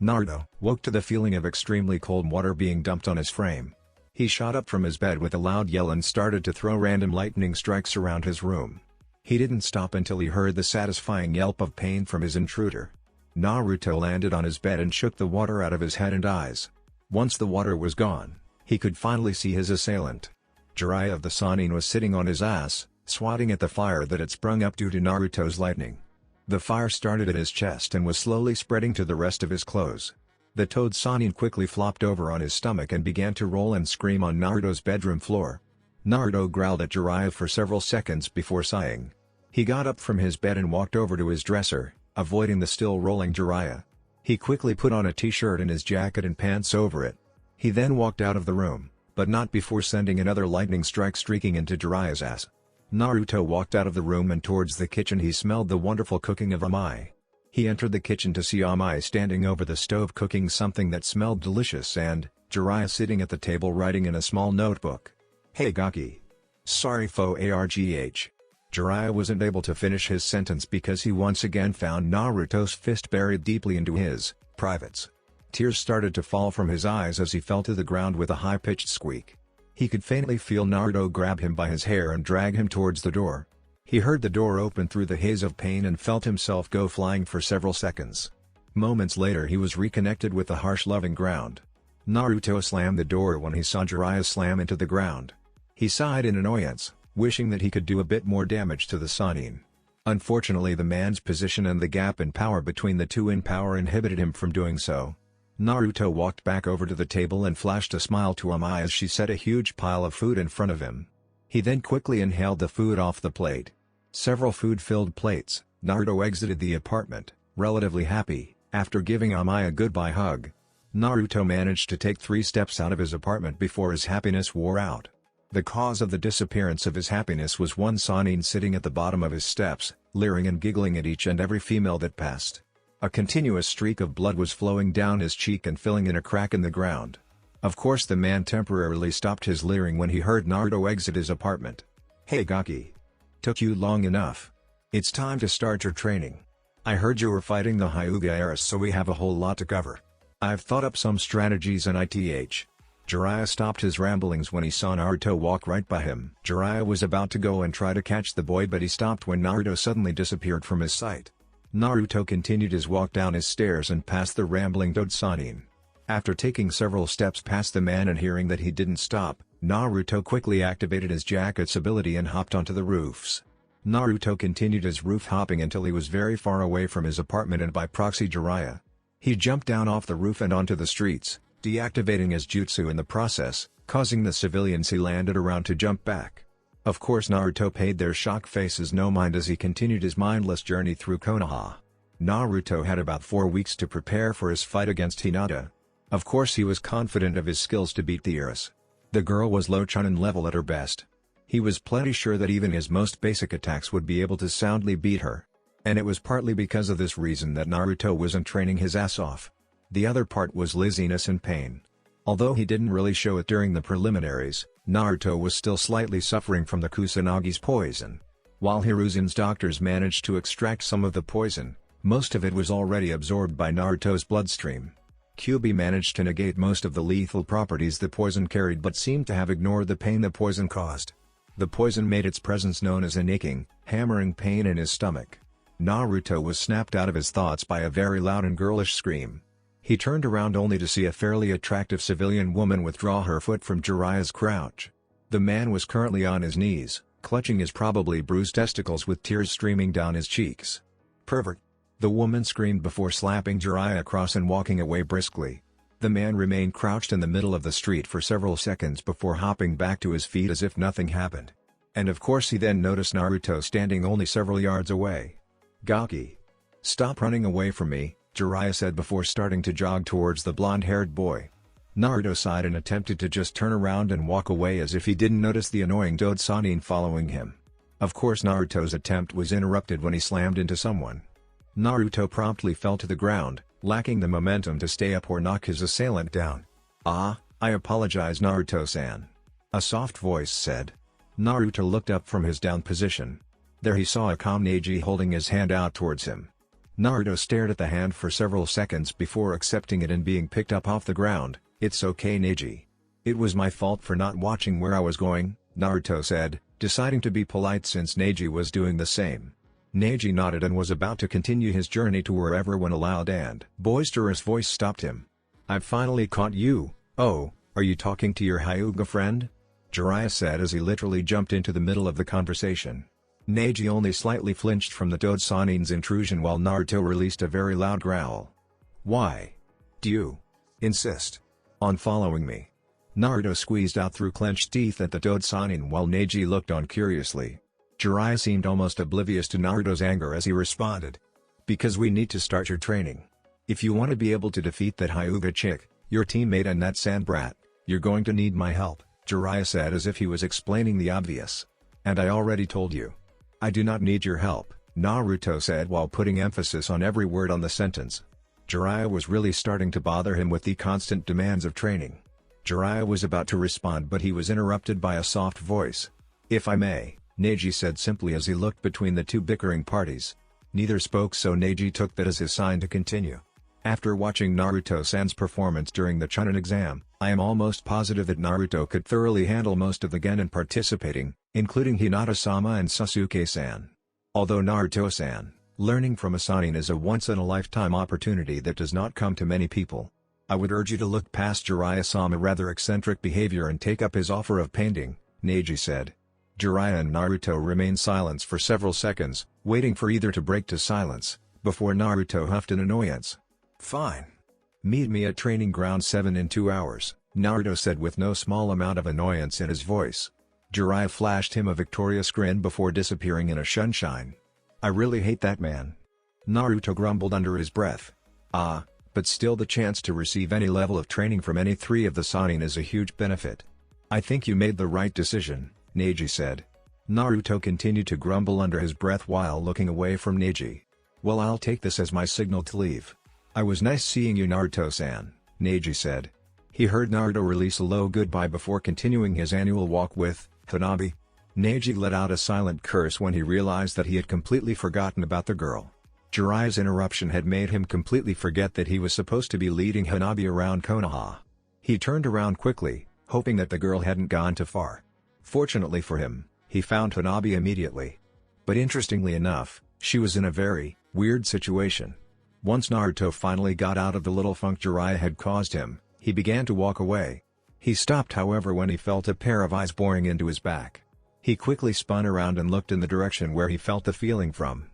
Naruto woke to the feeling of extremely cold water being dumped on his frame. He shot up from his bed with a loud yell and started to throw random lightning strikes around his room. He didn't stop until he heard the satisfying yelp of pain from his intruder. Naruto landed on his bed and shook the water out of his head and eyes. Once the water was gone, he could finally see his assailant. Jiraiya of the Sannin was sitting on his ass, swatting at the fire that had sprung up due to Naruto's lightning. The fire started at his chest and was slowly spreading to the rest of his clothes. The toad Sannin quickly flopped over on his stomach and began to roll and scream on Naruto's bedroom floor. Naruto growled at Jiraiya for several seconds before sighing. He got up from his bed and walked over to his dresser, avoiding the still rolling Jiraiya. He quickly put on a t-shirt and his jacket and pants over it. He then walked out of the room, but not before sending another lightning strike streaking into Jiraiya's ass. Naruto walked out of the room and towards the kitchen. He smelled the wonderful cooking of Amai. He entered the kitchen to see Amai standing over the stove cooking something that smelled delicious and Jiraiya sitting at the table writing in a small notebook. "Hey Gaki. Sorry fo argh." Jiraiya wasn't able to finish his sentence because he once again found Naruto's fist buried deeply into his privates. Tears started to fall from his eyes as he fell to the ground with a high-pitched squeak. He could faintly feel Naruto grab him by his hair and drag him towards the door. He heard the door open through the haze of pain and felt himself go flying for several seconds. Moments later he was reconnected with the harsh loving ground. Naruto slammed the door when he saw Jiraiya slam into the ground. He sighed in annoyance, wishing that he could do a bit more damage to the Sannin. Unfortunately the man's position and the gap in power between the two inhibited him from doing so. Naruto walked back over to the table and flashed a smile to Amai as she set a huge pile of food in front of him. He then quickly inhaled the food off the plate. Several food-filled plates, Naruto exited the apartment, relatively happy, after giving Amai a goodbye hug. Naruto managed to take 3 steps out of his apartment before his happiness wore out. The cause of the disappearance of his happiness was one Sannin sitting at the bottom of his steps, leering and giggling at each and every female that passed. A continuous streak of blood was flowing down his cheek and filling in a crack in the ground. Of course the man temporarily stopped his leering when he heard Naruto exit his apartment. "Hey Gaki. Took you long enough. It's time to start your training. I heard you were fighting the Hyuga Heiress, so we have a whole lot to cover. I've thought up some strategies and ith." Jiraiya stopped his ramblings when he saw Naruto walk right by him. Jiraiya was about to go and try to catch the boy, but he stopped when Naruto suddenly disappeared from his sight. Naruto continued his walk down his stairs and past the rambling toad Sannin. After taking several steps past the man and hearing that he didn't stop, Naruto quickly activated his jacket's ability and hopped onto the roofs. Naruto continued his roof hopping until he was very far away from his apartment and by proxy Jiraiya. He jumped down off the roof and onto the streets, deactivating his jutsu in the process, causing the civilians he landed around to jump back. Of course Naruto paid their shocked faces no mind as he continued his mindless journey through Konoha. Naruto had about 4 weeks to prepare for his fight against Hinata. Of course he was confident of his skills to beat the heiress. The girl was low Chunin level at her best. He was plenty sure that even his most basic attacks would be able to soundly beat her. And it was partly because of this reason that Naruto wasn't training his ass off. The other part was laziness and pain. Although he didn't really show it during the preliminaries, Naruto was still slightly suffering from the Kusanagi's poison. While Hiruzen's doctors managed to extract some of the poison, most of it was already absorbed by Naruto's bloodstream. Kyuubi managed to negate most of the lethal properties the poison carried but seemed to have ignored the pain the poison caused. The poison made its presence known as an aching, hammering pain in his stomach. Naruto was snapped out of his thoughts by a very loud and girlish scream. He turned around only to see a fairly attractive civilian woman withdraw her foot from Jiraiya's crouch. The man was currently on his knees, clutching his probably bruised testicles with tears streaming down his cheeks. "Pervert!" the woman screamed before slapping Jiraiya across and walking away briskly. The man remained crouched in the middle of the street for several seconds before hopping back to his feet as if nothing happened. And of course he then noticed Naruto standing only several yards away. "Gaki! Stop running away from me," Jiraiya said before starting to jog towards the blonde-haired boy. Naruto sighed and attempted to just turn around and walk away as if he didn't notice the annoying Dode Sannin following him. Of course Naruto's attempt was interrupted when he slammed into someone. Naruto promptly fell to the ground, lacking the momentum to stay up or knock his assailant down. "Ah, I apologize Naruto-san," a soft voice said. Naruto looked up from his down position. There he saw a calm Neji holding his hand out towards him. Naruto stared at the hand for several seconds before accepting it and being picked up off the ground. "It's okay Neji. It was my fault for not watching where I was going," Naruto said, deciding to be polite since Neji was doing the same. Neji nodded and was about to continue his journey to wherever when a loud and boisterous voice stopped him. "I've finally caught you. Oh, are you talking to your Hyuga friend?" Jiraiya said as he literally jumped into the middle of the conversation. Neji only slightly flinched from the Dode Sannin's intrusion while Naruto released a very loud growl. "Why do you insist on following me?" Naruto squeezed out through clenched teeth at the Dode Sannin while Neji looked on curiously. Jiraiya seemed almost oblivious to Naruto's anger as he responded. "Because we need to start your training. If you want to be able to defeat that Hyuga chick, your teammate and that sand brat, you're going to need my help," Jiraiya said as if he was explaining the obvious. "And I already told you. I do not need your help," Naruto said while putting emphasis on every word on the sentence. Jiraiya was really starting to bother him with the constant demands of training. Jiraiya was about to respond but he was interrupted by a soft voice. "If I may," Neji said simply as he looked between the two bickering parties. Neither spoke so Neji took that as his sign to continue. "After watching Naruto-san's performance during the Chunin exam, I am almost positive that Naruto could thoroughly handle most of the genin participating, including Hinata-sama and Sasuke-san. Although Naruto-san, learning from a Sannin is a once-in-a-lifetime opportunity that does not come to many people. I would urge you to look past Jiraiya-sama's rather eccentric behavior and take up his offer of painting," Neji said. Jiraiya and Naruto remained silent for several seconds, waiting for either to break to silence, before Naruto huffed in annoyance. "Fine. Meet me at Training Ground 7 in 2 hours, Naruto said with no small amount of annoyance in his voice. Jiraiya flashed him a victorious grin before disappearing in a sunshine. "I really hate that man," Naruto grumbled under his breath. "Ah, but still the chance to receive any level of training from any three of the Sannin is a huge benefit." "I think you made the right decision," Neji said. Naruto continued to grumble under his breath while looking away from Neji. "Well, I'll take this as my signal to leave. I was nice seeing you Naruto-san," Neji said. He heard Naruto release a low goodbye before continuing his annual walk with Hanabi. Neji let out a silent curse when he realized that he had completely forgotten about the girl. Jiraiya's interruption had made him completely forget that he was supposed to be leading Hanabi around Konoha. He turned around quickly, hoping that the girl hadn't gone too far. Fortunately for him, he found Hanabi immediately. But interestingly enough, she was in a very weird situation. Once Naruto finally got out of the little funk Jiraiya had caused him, he began to walk away. He stopped however when he felt a pair of eyes boring into his back. He quickly spun around and looked in the direction where he felt the feeling from.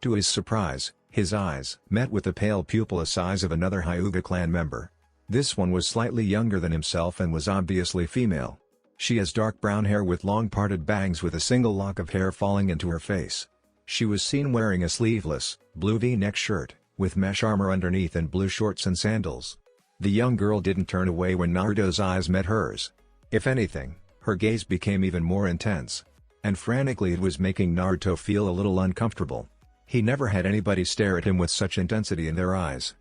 To his surprise, his eyes met with the pale pupil the size of another Hyuga clan member. This one was slightly younger than himself and was obviously female. She has dark brown hair with long parted bangs with a single lock of hair falling into her face. She was seen wearing a sleeveless, blue V-neck shirt, with mesh armor underneath and blue shorts and sandals. The young girl didn't turn away when Naruto's eyes met hers. If anything, her gaze became even more intense. And frantically it was making Naruto feel a little uncomfortable. He never had anybody stare at him with such intensity in their eyes.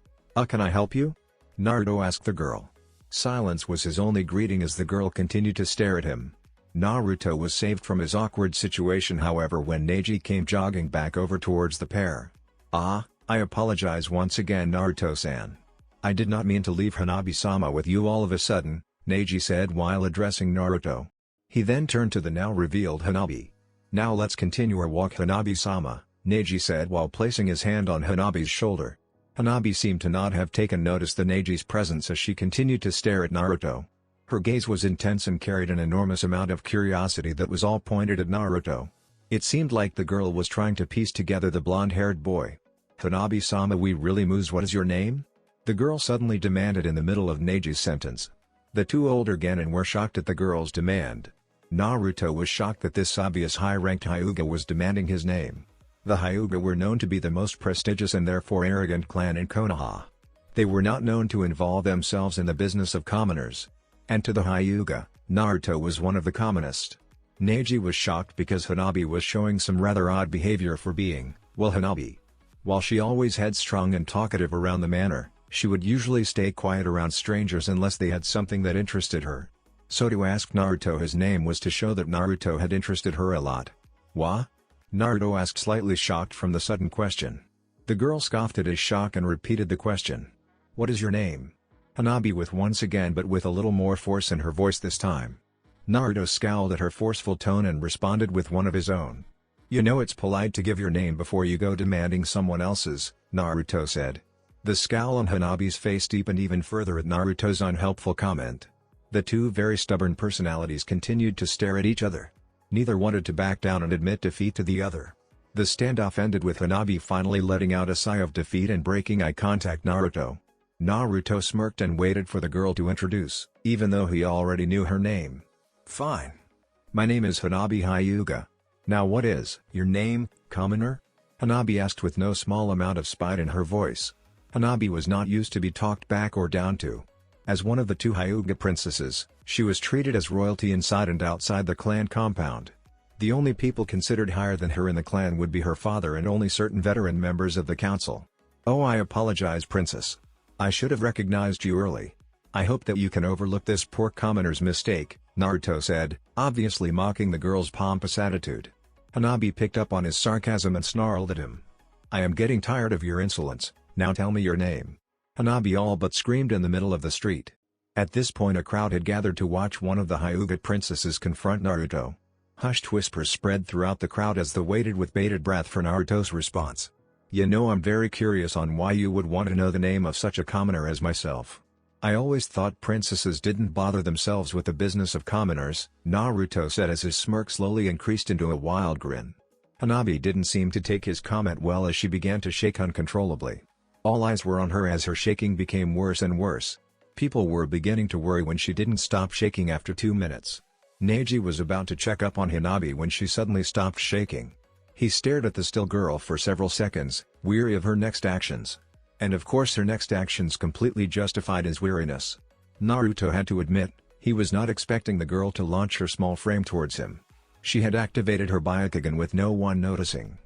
Can I help you?" Naruto asked the girl. Silence was his only greeting as the girl continued to stare at him. Naruto was saved from his awkward situation however when Neji came jogging back over towards the pair. "I apologize once again Naruto-san. I did not mean to leave Hanabi-sama with you all of a sudden," Neji said while addressing Naruto. He then turned to the now revealed Hanabi. "Now let's continue our walk Hanabi-sama," Neji said while placing his hand on Hanabi's shoulder. Hanabi seemed to not have taken notice of Neji's presence as she continued to stare at Naruto. Her gaze was intense and carried an enormous amount of curiosity that was all pointed at Naruto. It seemed like the girl was trying to piece together the blonde-haired boy. "Hanabi-sama we really moves what is your name?" the girl suddenly demanded in the middle of Neji's sentence. The two older genin were shocked at the girl's demand. Naruto was shocked that this obvious high-ranked Hyuga was demanding his name. The Hyuga were known to be the most prestigious and therefore arrogant clan in Konoha. They were not known to involve themselves in the business of commoners. And to the Hyuga, Naruto was one of the commonest. Neji was shocked because Hanabi was showing some rather odd behavior for being, well Hanabi. While she always headstrong and talkative around the manor, she would usually stay quiet around strangers unless they had something that interested her. So to ask Naruto his name was to show that Naruto had interested her a lot. "What?" Naruto asked slightly shocked from the sudden question. The girl scoffed at his shock and repeated the question. "What is your name?" Hanabi with once again but with a little more force in her voice this time. Naruto scowled at her forceful tone and responded with one of his own. "You know it's polite to give your name before you go demanding someone else's," Naruto said. The scowl on Hanabi's face deepened even further at Naruto's unhelpful comment. The two very stubborn personalities continued to stare at each other. Neither wanted to back down and admit defeat to the other. The standoff ended with Hanabi finally letting out a sigh of defeat and breaking eye contact Naruto. Naruto smirked and waited for the girl to introduce, even though he already knew her name. "Fine. My name is Hanabi Hyuga. Now what is your name, commoner?" Hanabi asked with no small amount of spite in her voice. Hanabi was not used to be talked back or down to. As one of the two Hyuga princesses, she was treated as royalty inside and outside the clan compound. The only people considered higher than her in the clan would be her father and only certain veteran members of the council. "Oh, I apologize, princess. I should have recognized you early. I hope that you can overlook this poor commoner's mistake," Naruto said, obviously mocking the girl's pompous attitude. Hanabi picked up on his sarcasm and snarled at him. "I am getting tired of your insolence, now tell me your name." Hanabi all but screamed in the middle of the street. At this point a crowd had gathered to watch one of the Hyuga princesses confront Naruto. Hushed whispers spread throughout the crowd as they waited with bated breath for Naruto's response. "You know I'm very curious on why you would want to know the name of such a commoner as myself. I always thought princesses didn't bother themselves with the business of commoners," Naruto said as his smirk slowly increased into a wild grin. Hanabi didn't seem to take his comment well as she began to shake uncontrollably. All eyes were on her as her shaking became worse and worse. People were beginning to worry when she didn't stop shaking after 2 minutes. Neji was about to check up on Hanabi when she suddenly stopped shaking. He stared at the still girl for several seconds, weary of her next actions. And of course her next actions completely justified his weariness. Naruto had to admit, he was not expecting the girl to launch her small frame towards him. She had activated her Byakugan with no one noticing.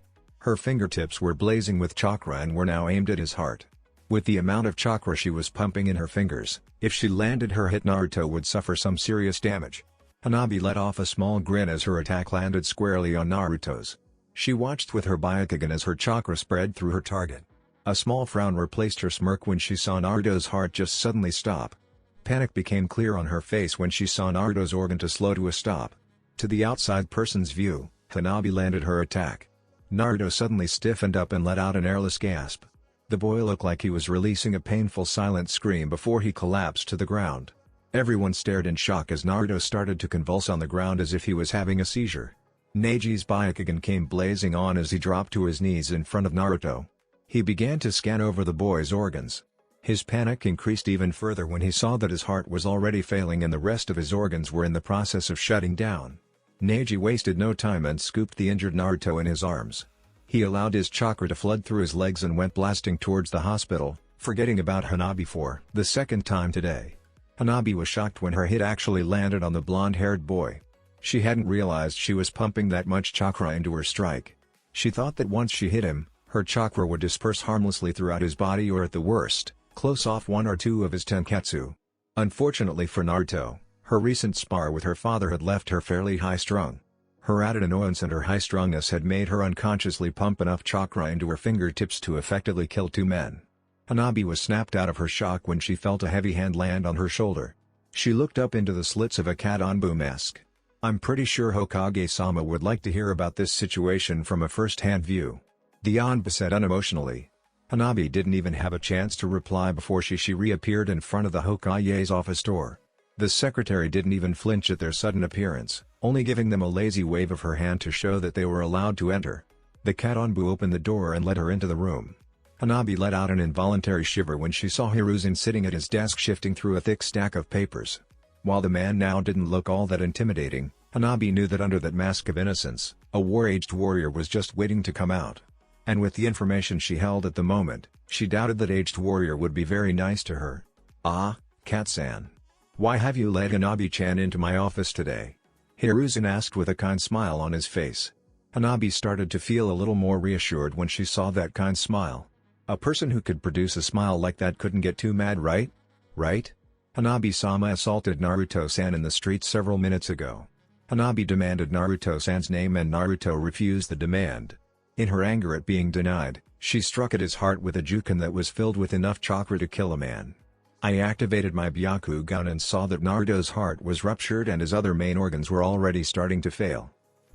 Her fingertips were blazing with chakra and were now aimed at his heart. With the amount of chakra she was pumping in her fingers, if she landed her hit Naruto would suffer some serious damage. Hanabi let off a small grin as her attack landed squarely on Naruto's. She watched with her Byakugan as her chakra spread through her target. A small frown replaced her smirk when she saw Naruto's heart just suddenly stop. Panic became clear on her face when she saw Naruto's organ to slow to a stop. To the outside person's view, Hanabi landed her attack. Naruto suddenly stiffened up and let out an airless gasp. The boy looked like he was releasing a painful silent scream before he collapsed to the ground. Everyone stared in shock as Naruto started to convulse on the ground as if he was having a seizure. Neji's Byakugan came blazing on as he dropped to his knees in front of Naruto. He began to scan over the boy's organs. His panic increased even further when he saw that his heart was already failing and the rest of his organs were in the process of shutting down. Neji wasted no time and scooped the injured Naruto in his arms. He allowed his chakra to flood through his legs and went blasting towards the hospital, forgetting about Hanabi for the second time today. Hanabi was shocked when her hit actually landed on the blonde-haired boy. She hadn't realized she was pumping that much chakra into her strike. She thought that once she hit him, her chakra would disperse harmlessly throughout his body or at the worst, close off one or two of his tenketsu. Unfortunately for Naruto, her recent spar with her father had left her fairly high-strung. Her added annoyance and her high-strungness had made her unconsciously pump enough chakra into her fingertips to effectively kill two men. Hanabi was snapped out of her shock when she felt a heavy hand land on her shoulder. She looked up into the slits of a Katonbu mask. "I'm pretty sure Hokage-sama would like to hear about this situation from a first-hand view," the Anbu said unemotionally. Hanabi didn't even have a chance to reply before she reappeared in front of the Hokage's office door. The secretary didn't even flinch at their sudden appearance, only giving them a lazy wave of her hand to show that they were allowed to enter. The Katonbu opened the door and let her into the room. Hanabi let out an involuntary shiver when she saw Hiruzen sitting at his desk shifting through a thick stack of papers. While the man now didn't look all that intimidating, Hanabi knew that under that mask of innocence, a war-aged warrior was just waiting to come out. And with the information she held at the moment, she doubted that aged warrior would be very nice to her. "Ah, Kat-san. Why have you let Hanabi-chan into my office today?" Hiruzen asked with a kind smile on his face. Hanabi started to feel a little more reassured when she saw that kind smile. A person who could produce a smile like that couldn't get too mad, right? Right? Hanabi-sama assaulted Naruto-san in the street several minutes ago. Hanabi demanded Naruto-san's name and Naruto refused the demand. In her anger at being denied, she struck at his heart with a juken that was filled with enough chakra to kill a man. I activated my Byakugan and saw that Naruto's heart was ruptured and his other main organs were already starting to fail.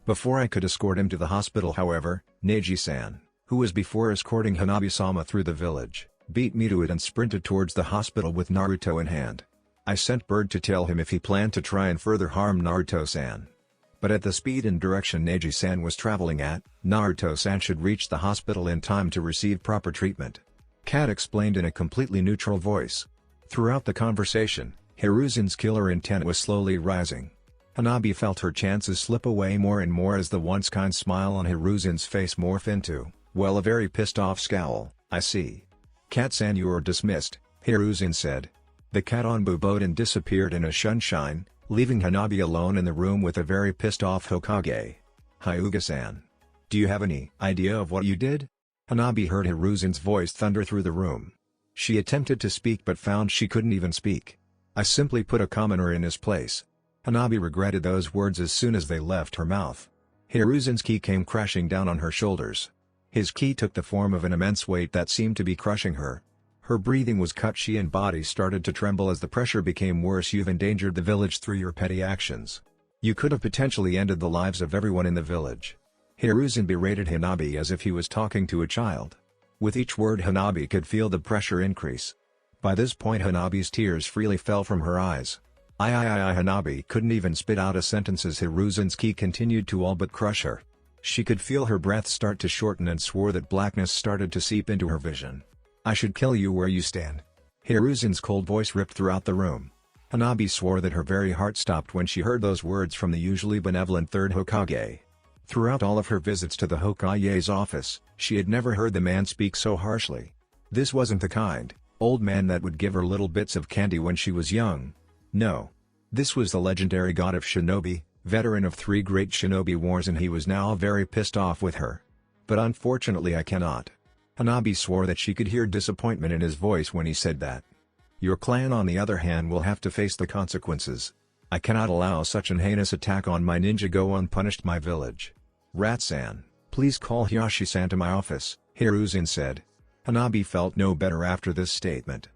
Before I could escort him to the hospital, however, Neji-san, who was before escorting Hanabi-sama through the village, beat me to it and sprinted towards the hospital with Naruto in hand. I sent Bird to tell him if he planned to try and further harm Naruto-san. But at the speed and direction Neji-san was traveling at, Naruto-san should reach the hospital in time to receive proper treatment. Kat explained in a completely neutral voice. Throughout the conversation, Hiruzen's killer intent was slowly rising. Hanabi felt her chances slip away more and more as the once kind smile on Hiruzen's face morph into, well, a very pissed-off scowl. "I see. Kat-san, you are dismissed," Hiruzen said. The Katonbu bowed and disappeared in a sunshine, leaving Hanabi alone in the room with a very pissed-off Hokage. "Hyuga-san. Do you have any idea of what you did?" Hanabi heard Hiruzen's voice thunder through the room. She attempted to speak but found she couldn't even speak. "I simply put a commoner in his place." Hanabi regretted those words as soon as they left her mouth. Hiruzen's ki came crashing down on her shoulders. His ki took the form of an immense weight that seemed to be crushing her. Her breathing was cut, she and body started to tremble as the pressure became worse. "You've endangered the village through your petty actions. You could have potentially ended the lives of everyone in the village." Hiruzen berated Hanabi as if he was talking to a child. With each word Hanabi could feel the pressure increase. By this point Hanabi's tears freely fell from her eyes. Hanabi couldn't even spit out a sentence as Hiruzen's ki continued to all but crush her. She could feel her breath start to shorten and swore that blackness started to seep into her vision. "I should kill you where you stand." Hiruzen's cold voice ripped throughout the room. Hanabi swore that her very heart stopped when she heard those words from the usually benevolent third Hokage. Throughout all of her visits to the Hokage's office, she had never heard the man speak so harshly. This wasn't the kind old man that would give her little bits of candy when she was young. No. This was the legendary god of Shinobi, veteran of 3 great Shinobi wars, and he was now very pissed off with her. "But unfortunately I cannot." Hanabi swore that she could hear disappointment in his voice when he said that. "Your clan on the other hand will have to face the consequences. I cannot allow such an heinous attack on my ninja go unpunished. My village." "Rat-san, please call Hiyashi-san to my office," Hiruzen said. Hanabi felt no better after this statement.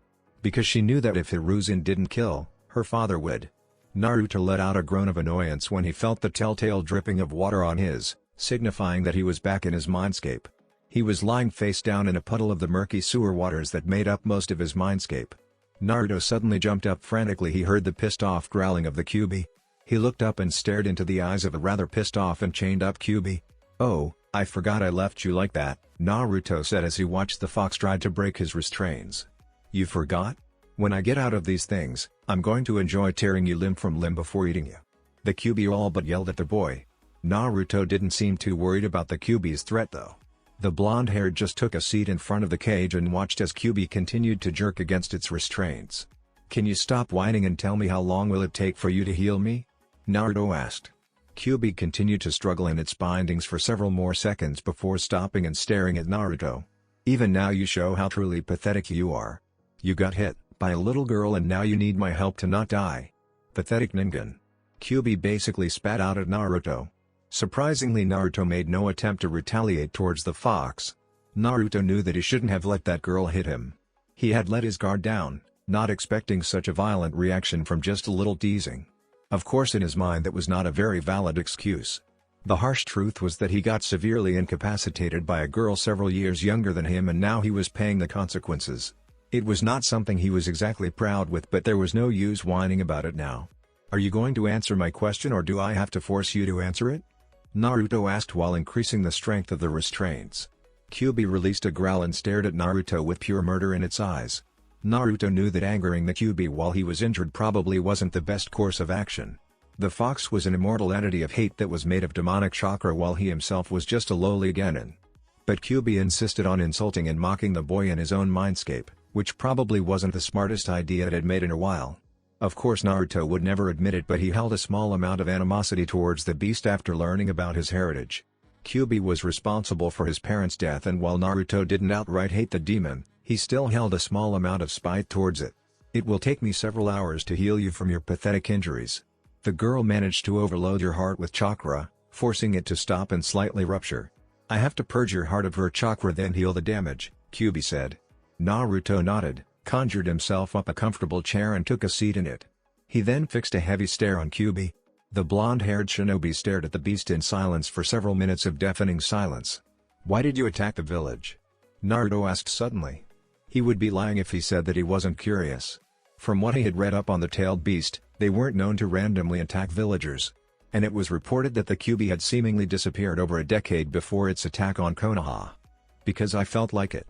Because she knew that if Hiruzen didn't kill, her father would. Naruto let out a groan of annoyance when he felt the telltale dripping of water on his, signifying that he was back in his mindscape. He was lying face down in a puddle of the murky sewer waters that made up most of his mindscape. Naruto suddenly jumped up frantically. He heard the pissed-off growling of the Kyuubi. He looked up and stared into the eyes of a rather pissed-off and chained-up Kyuubi. "Oh, I forgot I left you like that," Naruto said as he watched the fox try to break his restraints. You forgot? When I get out of these things, I'm going to enjoy tearing you limb from limb before eating you. The Kyuubi all but yelled at the boy. Naruto didn't seem too worried about the Kyuubi's threat though. The blonde-haired just took a seat in front of the cage and watched as Kyuubi continued to jerk against its restraints. Can you stop whining and tell me how long will it take for you to heal me? Naruto asked. Kyuubi continued to struggle in its bindings for several more seconds before stopping and staring at Naruto. Even now you show how truly pathetic you are. You got hit by a little girl and now you need my help to not die. Pathetic Ningen. Kyuubi basically spat out at Naruto. Surprisingly, Naruto made no attempt to retaliate towards the fox. Naruto knew that he shouldn't have let that girl hit him. He had let his guard down, not expecting such a violent reaction from just a little teasing. Of course, in his mind that was not a very valid excuse. The harsh truth was that he got severely incapacitated by a girl several years younger than him and now he was paying the consequences. It was not something he was exactly proud with, but there was no use whining about it now. Are you going to answer my question or do I have to force you to answer it? Naruto asked while increasing the strength of the restraints. Kyuubi released a growl and stared at Naruto with pure murder in its eyes. Naruto knew that angering the Kyuubi while he was injured probably wasn't the best course of action. The fox was an immortal entity of hate that was made of demonic chakra while he himself was just a lowly genin. But Kyuubi insisted on insulting and mocking the boy in his own mindscape, which probably wasn't the smartest idea it had made in a while. Of course Naruto would never admit it, but he held a small amount of animosity towards the beast after learning about his heritage. Kyuubi was responsible for his parents' death, and while Naruto didn't outright hate the demon, he still held a small amount of spite towards it. It will take me several hours to heal you from your pathetic injuries. The girl managed to overload your heart with chakra, forcing it to stop and slightly rupture. I have to purge your heart of her chakra then heal the damage, Kyuubi said. Naruto nodded, conjured himself up a comfortable chair and took a seat in it. He then fixed a heavy stare on Kyuubi. The blonde-haired shinobi stared at the beast in silence for several minutes of deafening silence. Why did you attack the village? Naruto asked suddenly. He would be lying if he said that he wasn't curious. From what he had read up on the tailed beast, they weren't known to randomly attack villagers. And it was reported that the Kyuubi had seemingly disappeared over a decade before its attack on Konoha. Because I felt like it,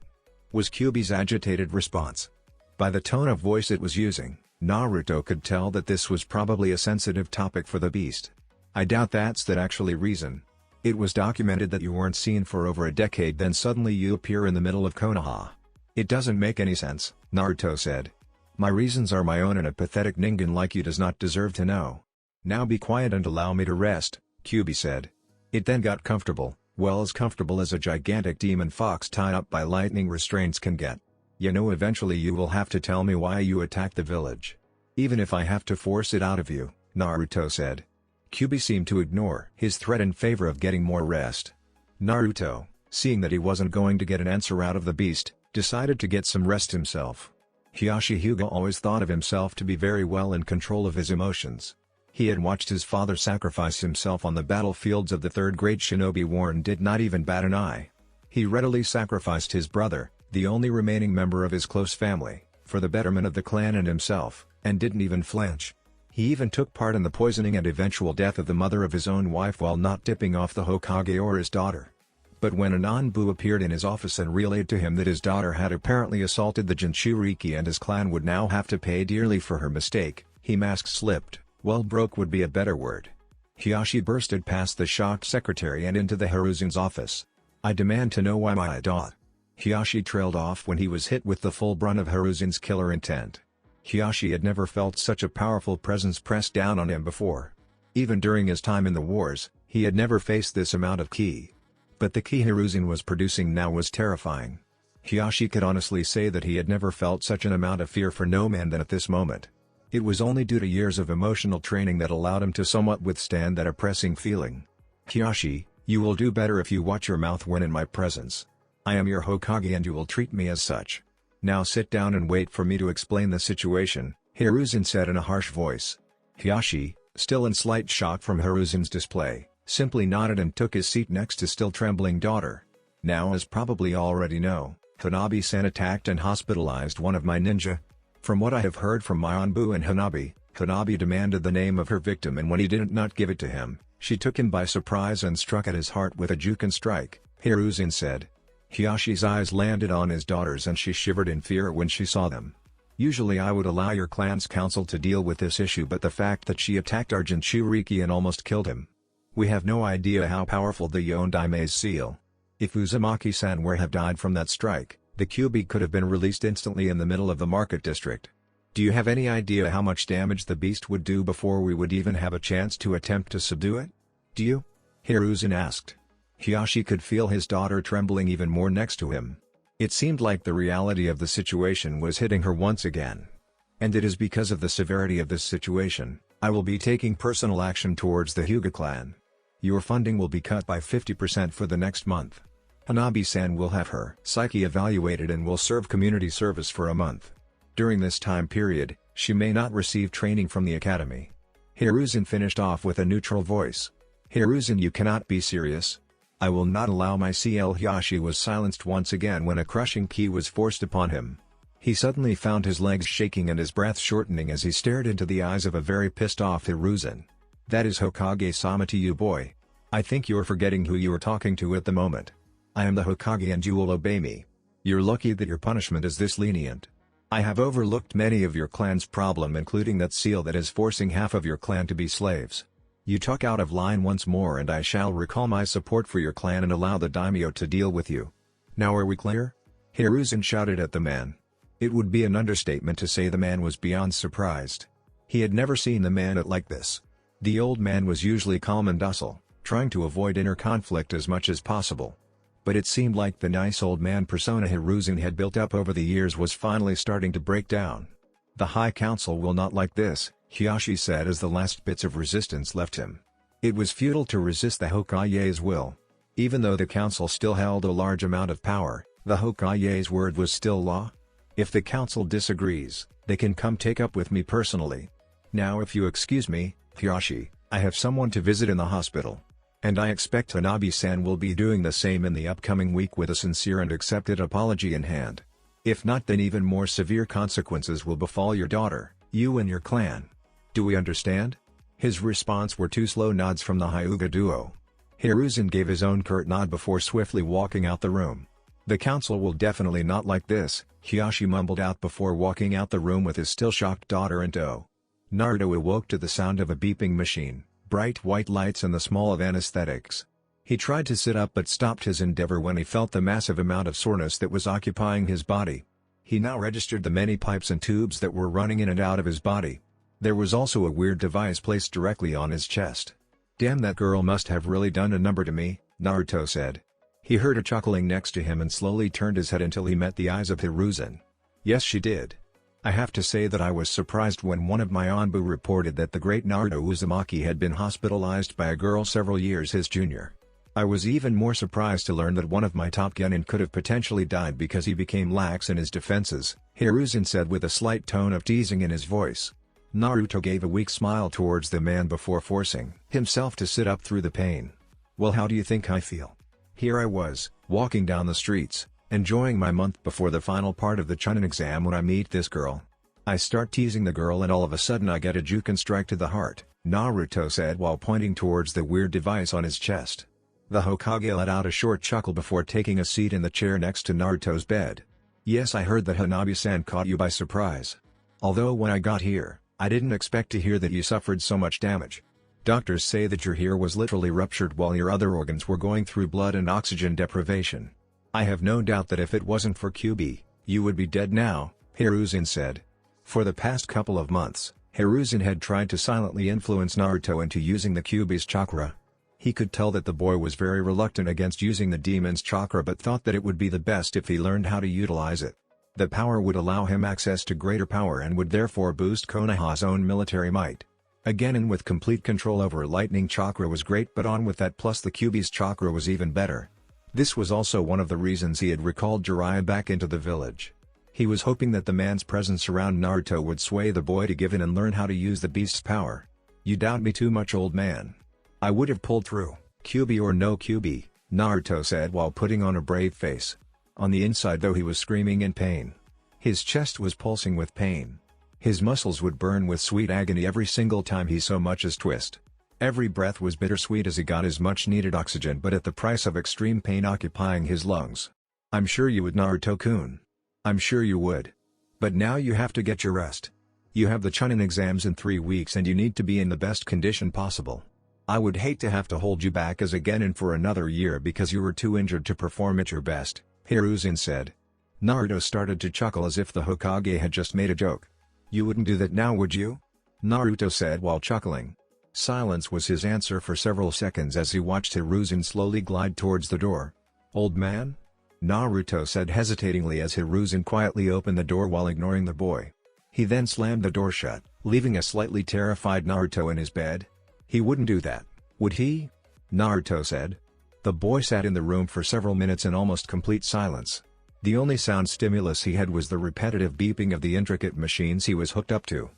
was Kyuubi's agitated response. By the tone of voice it was using, Naruto could tell that this was probably a sensitive topic for the beast. I doubt that's that actually reason. It was documented that you weren't seen for over a decade, then suddenly you appear in the middle of Konoha. It doesn't make any sense, Naruto said. My reasons are my own and a pathetic Ningen like you does not deserve to know. Now be quiet and allow me to rest, Kyuubi said. It then got comfortable, well as comfortable as a gigantic demon fox tied up by lightning restraints can get. You know, eventually you will have to tell me why you attacked the village. Even if I have to force it out of you, Naruto said. Kyuubi seemed to ignore his threat in favor of getting more rest. Naruto, seeing that he wasn't going to get an answer out of the beast, decided to get some rest himself. Hiyashi Hyuga always thought of himself to be very well in control of his emotions. He had watched his father sacrifice himself on the battlefields of the Third Great Shinobi War and did not even bat an eye. He readily sacrificed his brother, the only remaining member of his close family, for the betterment of the clan and himself, and didn't even flinch. He even took part in the poisoning and eventual death of the mother of his own wife while not tipping off the Hokage or his daughter. But when a Nanbu appeared in his office and relayed to him that his daughter had apparently assaulted the Jinchuriki and his clan would now have to pay dearly for her mistake, he mask-slipped, well, broke would be a better word. Hiyashi bursted past the shocked secretary and into the Hiruzen's office. I demand to know why my daughter. Hiyashi trailed off when he was hit with the full brunt of Hiruzen's killer intent. Hiyashi had never felt such a powerful presence pressed down on him before. Even during his time in the wars, he had never faced this amount of ki. But the ki Hiruzen was producing now was terrifying. Hiyashi could honestly say that he had never felt such an amount of fear for no man than at this moment. It was only due to years of emotional training that allowed him to somewhat withstand that oppressing feeling. Hiyashi, you will do better if you watch your mouth when in my presence. I am your Hokage and you will treat me as such. Now sit down and wait for me to explain the situation, Hiruzen said in a harsh voice. Hiyashi, still in slight shock from Hiruzen's display, simply nodded and took his seat next to still trembling daughter. Now, as probably already know, Hanabi-san attacked and hospitalized one of my ninja. From what I have heard from my Anbu and Hanabi demanded the name of her victim, and when he did not give it to him, she took him by surprise and struck at his heart with a Juken strike, Hiruzen said. Hiyashi's eyes landed on his daughters and she shivered in fear when she saw them. Usually I would allow your clan's council to deal with this issue, but the fact that she attacked our Jinchuriki and almost killed him. We have no idea how powerful the Yondaime's seal. If Uzumaki-san were have died from that strike, the Kyuubi could have been released instantly in the middle of the market district. Do you have any idea how much damage the beast would do before we would even have a chance to attempt to subdue it? Do you? Hiruzen asked. Hiyashi could feel his daughter trembling even more next to him. It seemed like the reality of the situation was hitting her once again. And it is because of the severity of this situation, I will be taking personal action towards the Hyuga clan. Your funding will be cut by 50% for the next month. Hanabi-san will have her psyche evaluated and will serve community service for a month. During this time period, she may not receive training from the academy. Hiruzen finished off with a neutral voice. Hiruzen, you cannot be serious. I will not allow my CL. Hiyashi was silenced once again when a crushing ki was forced upon him. He suddenly found his legs shaking and his breath shortening as he stared into the eyes of a very pissed off Hiruzen. That is Hokage-sama to you, boy. I think you're forgetting who you are talking to at the moment. I am the Hokage and you will obey me. You're lucky that your punishment is this lenient. I have overlooked many of your clan's problem, including that seal that is forcing half of your clan to be slaves. You talk out of line once more and I shall recall my support for your clan and allow the daimyo to deal with you. Now are we clear? Hiruzen shouted at the man. It would be an understatement to say the man was beyond surprised. He had never seen the man act like this. The old man was usually calm and docile, trying to avoid inner conflict as much as possible. But it seemed like the nice old man persona Hiruzen had built up over the years was finally starting to break down. The High Council will not like this, Hiyashi said as the last bits of resistance left him. It was futile to resist the Hokage's will. Even though the council still held a large amount of power, the Hokage's word was still law. If the council disagrees, they can come take up with me personally. Now if you excuse me, Hiyashi, I have someone to visit in the hospital. And I expect Hanabi-san will be doing the same in the upcoming week with a sincere and accepted apology in hand. If not, then even more severe consequences will befall your daughter, you and your clan. Do we understand? His response were two slow nods from the Hyuga duo. Hiruzen gave his own curt nod before swiftly walking out the room. The council will definitely not like this, Hiyashi mumbled out before walking out the room with his still shocked daughter in tow. Naruto awoke to the sound of a beeping machine, bright white lights and the smell of anesthetics. He tried to sit up but stopped his endeavor when he felt the massive amount of soreness that was occupying his body. He now registered the many pipes and tubes that were running in and out of his body. There was also a weird device placed directly on his chest. Damn, that girl must have really done a number to me, Naruto said. He heard her chuckling next to him and slowly turned his head until he met the eyes of Hiruzen. Yes, she did. I have to say that I was surprised when one of my Anbu reported that the great Naruto Uzumaki had been hospitalized by a girl several years his junior. I was even more surprised to learn that one of my top genin could have potentially died because he became lax in his defenses, Hiruzen said with a slight tone of teasing in his voice. Naruto gave a weak smile towards the man before forcing himself to sit up through the pain. Well, how do you think I feel? Here I was, walking down the streets, enjoying my month before the final part of the Chunin exam when I meet this girl. I start teasing the girl and all of a sudden I get a Juken strike to the heart, Naruto said while pointing towards the weird device on his chest. The Hokage let out a short chuckle before taking a seat in the chair next to Naruto's bed. Yes, I heard that Hanabi-san caught you by surprise. Although when I got here, I didn't expect to hear that you suffered so much damage. Doctors say that your hair was literally ruptured while your other organs were going through blood and oxygen deprivation. I have no doubt that if it wasn't for Kyuubi, you would be dead now, Hiruzen said. For the past couple of months, Hiruzen had tried to silently influence Naruto into using the Kyuubi's chakra. He could tell that the boy was very reluctant against using the demon's chakra but thought that it would be the best if he learned how to utilize it. The power would allow him access to greater power and would therefore boost Konoha's own military might. Again, and with complete control over lightning chakra was great, but on with that plus the Kyuubi's chakra was even better. This was also one of the reasons he had recalled Jiraiya back into the village. He was hoping that the man's presence around Naruto would sway the boy to give in and learn how to use the beast's power. You doubt me too much, old man. I would have pulled through, Kyuubi or no Kyuubi, Naruto said while putting on a brave face. On the inside though he was screaming in pain. His chest was pulsing with pain. His muscles would burn with sweet agony every single time he so much as twist. Every breath was bittersweet as he got his much needed oxygen but at the price of extreme pain occupying his lungs. I'm sure you would, Naruto-kun. I'm sure you would. But now you have to get your rest. You have the Chunin exams in 3 weeks and you need to be in the best condition possible. I would hate to have to hold you back as a genin for another year because you were too injured to perform at your best, Hiruzen said. Naruto started to chuckle as if the Hokage had just made a joke. You wouldn't do that now, would you? Naruto said while chuckling. Silence was his answer for several seconds as he watched Hiruzen slowly glide towards the door. Old man? Naruto said hesitatingly as Hiruzen quietly opened the door while ignoring the boy. He then slammed the door shut, leaving a slightly terrified Naruto in his bed. He wouldn't do that, would he? Naruto said. The boy sat in the room for several minutes in almost complete silence. The only sound stimulus he had was the repetitive beeping of the intricate machines he was hooked up to.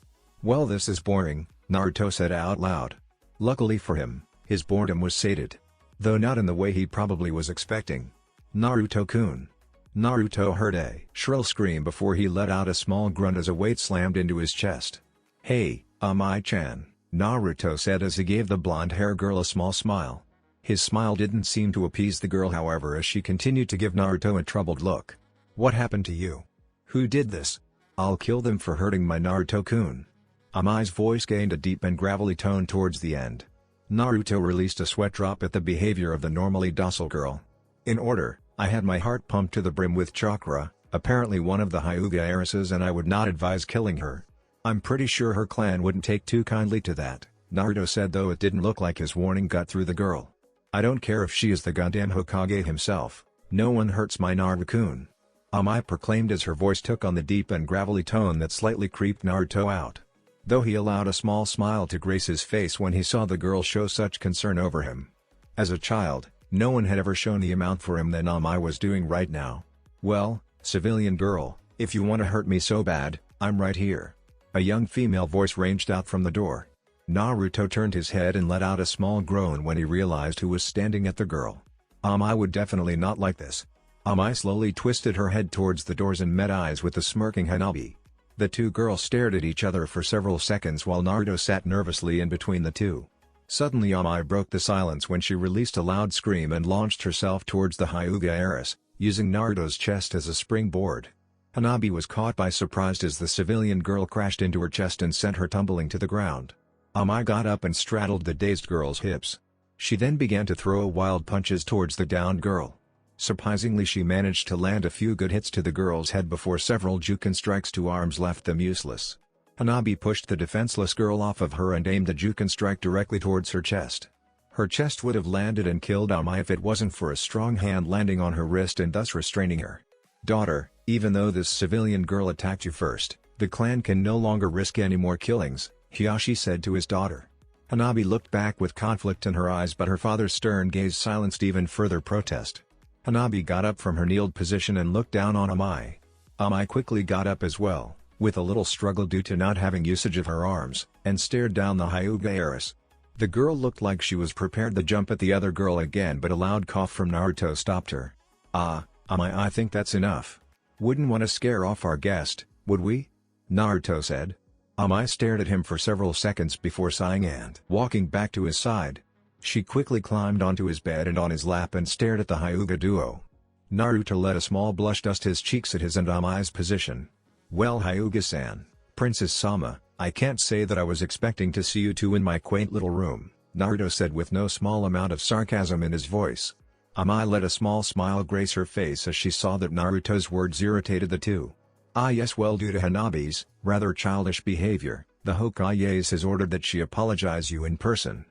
Well, this is boring, Naruto said out loud. Luckily for him, his boredom was sated. Though not in the way he probably was expecting. Naruto-kun. Naruto heard a shrill scream before he let out a small grunt as a weight slammed into his chest. Hey, Amai-chan, Naruto said as he gave the blonde-haired girl a small smile. His smile didn't seem to appease the girl, however, as she continued to give Naruto a troubled look. What happened to you? Who did this? I'll kill them for hurting my Naruto-kun. Amai's voice gained a deep and gravelly tone towards the end. Naruto released a sweat drop at the behavior of the normally docile girl. In order, I had my heart pumped to the brim with chakra, apparently one of the Hyuga heiresses, and I would not advise killing her. I'm pretty sure her clan wouldn't take too kindly to that, Naruto said, though it didn't look like his warning got through the girl. I don't care if she is the goddamn Hokage himself, no one hurts my Naruto-kun. Amai proclaimed as her voice took on the deep and gravelly tone that slightly creeped Naruto out. Though he allowed a small smile to grace his face when he saw the girl show such concern over him. As a child, no one had ever shown the amount for him that Amai was doing right now. Well, civilian girl, if you want to hurt me so bad, I'm right here. A young female voice ranged out from the door. Naruto turned his head and let out a small groan when he realized who was standing at the girl. Amai would definitely not like this. Amai slowly twisted her head towards the doors and met eyes with the smirking Hanabi. The two girls stared at each other for several seconds while Naruto sat nervously in between the two. Suddenly Amai broke the silence when she released a loud scream and launched herself towards the Hyuga heiress, using Naruto's chest as a springboard. Hanabi was caught by surprise as the civilian girl crashed into her chest and sent her tumbling to the ground. Amai got up and straddled the dazed girl's hips. She then began to throw wild punches towards the downed girl. Surprisingly, she managed to land a few good hits to the girl's head before several Juken strikes to arms left them useless. Hanabi pushed the defenseless girl off of her and aimed a Juken strike directly towards her chest. Her chest would have landed and killed Amai if it wasn't for a strong hand landing on her wrist and thus restraining her. Daughter, even though this civilian girl attacked you first, the clan can no longer risk any more killings, Hiyashi said to his daughter. Hanabi looked back with conflict in her eyes, but her father's stern gaze silenced even further protest. Hanabi got up from her kneeled position and looked down on Amai. Amai quickly got up as well, with a little struggle due to not having usage of her arms, and stared down the Hyuga heiress. The girl looked like she was prepared to jump at the other girl again, but a loud cough from Naruto stopped her. Amai, I think that's enough. Wouldn't want to scare off our guest, would we? Naruto said. Amai stared at him for several seconds before sighing and walking back to his side. She quickly climbed onto his bed and on his lap and stared at the Hyuga duo. Naruto let a small blush dust his cheeks at his and Amai's position. Well, Hyuga-san, Princess Sama, I can't say that I was expecting to see you two in my quaint little room, Naruto said with no small amount of sarcasm in his voice. Amai let a small smile grace her face as she saw that Naruto's words irritated the two. Ah yes, well, due to Hanabi's rather childish behavior, the Hokage has ordered that she apologize you in person.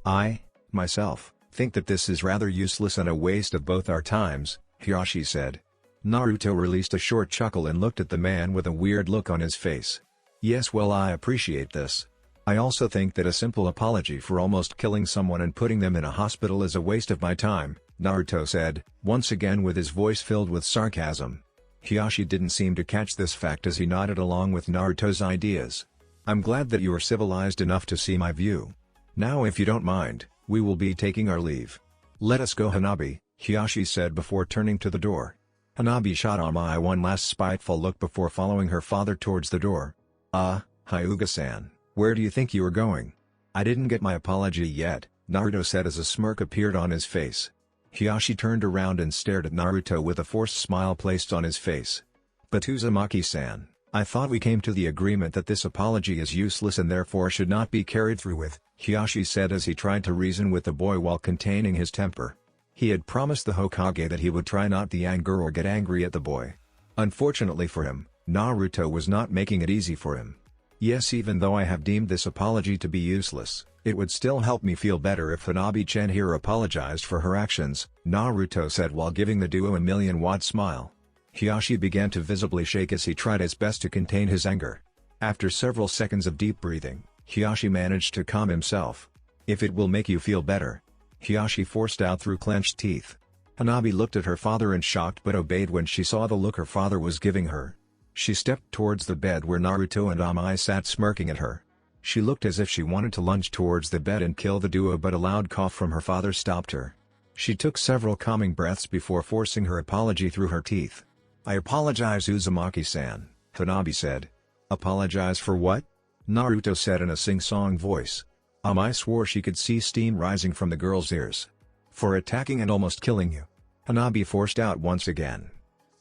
I, myself, think that this is rather useless and a waste of both our times, Hiyashi said. Naruto released a short chuckle and looked at the man with a weird look on his face. Yes, well, I appreciate this. I also think that a simple apology for almost killing someone and putting them in a hospital is a waste of my time, Naruto said, once again with his voice filled with sarcasm. Hiyashi didn't seem to catch this fact as he nodded along with Naruto's ideas. I'm glad that you are civilized enough to see my view. Now, if you don't mind, we will be taking our leave. Let us go, Hanabi, Hiyashi said before turning to the door. Hanabi shot Amai one last spiteful look before following her father towards the door. Hyuga-san, where do you think you are going? I didn't get my apology yet, Naruto said as a smirk appeared on his face. Hiyashi turned around and stared at Naruto with a forced smile placed on his face. "But Uzumaki-san, I thought we came to the agreement that this apology is useless and therefore should not be carried through with," Hiyashi said as he tried to reason with the boy while containing his temper. He had promised the Hokage that he would try not the anger or get angry at the boy. Unfortunately for him, Naruto was not making it easy for him. "Yes, even though I have deemed this apology to be useless, it would still help me feel better if Hanabi-chan here apologized for her actions," Naruto said while giving the duo a million-watt smile. Hiyashi began to visibly shake as he tried his best to contain his anger. After several seconds of deep breathing, Hiyashi managed to calm himself. "If it will make you feel better," Hiyashi forced out through clenched teeth. Hanabi looked at her father in shock but obeyed when she saw the look her father was giving her. She stepped towards the bed where Naruto and Amai sat smirking at her. She looked as if she wanted to lunge towards the bed and kill the duo, but a loud cough from her father stopped her. She took several calming breaths before forcing her apology through her teeth. "I apologize, Uzumaki-san," Hanabi said. "Apologize for what?" Naruto said in a sing-song voice. Amai swore she could see steam rising from the girl's ears. "For attacking and almost killing you," Hanabi forced out once again.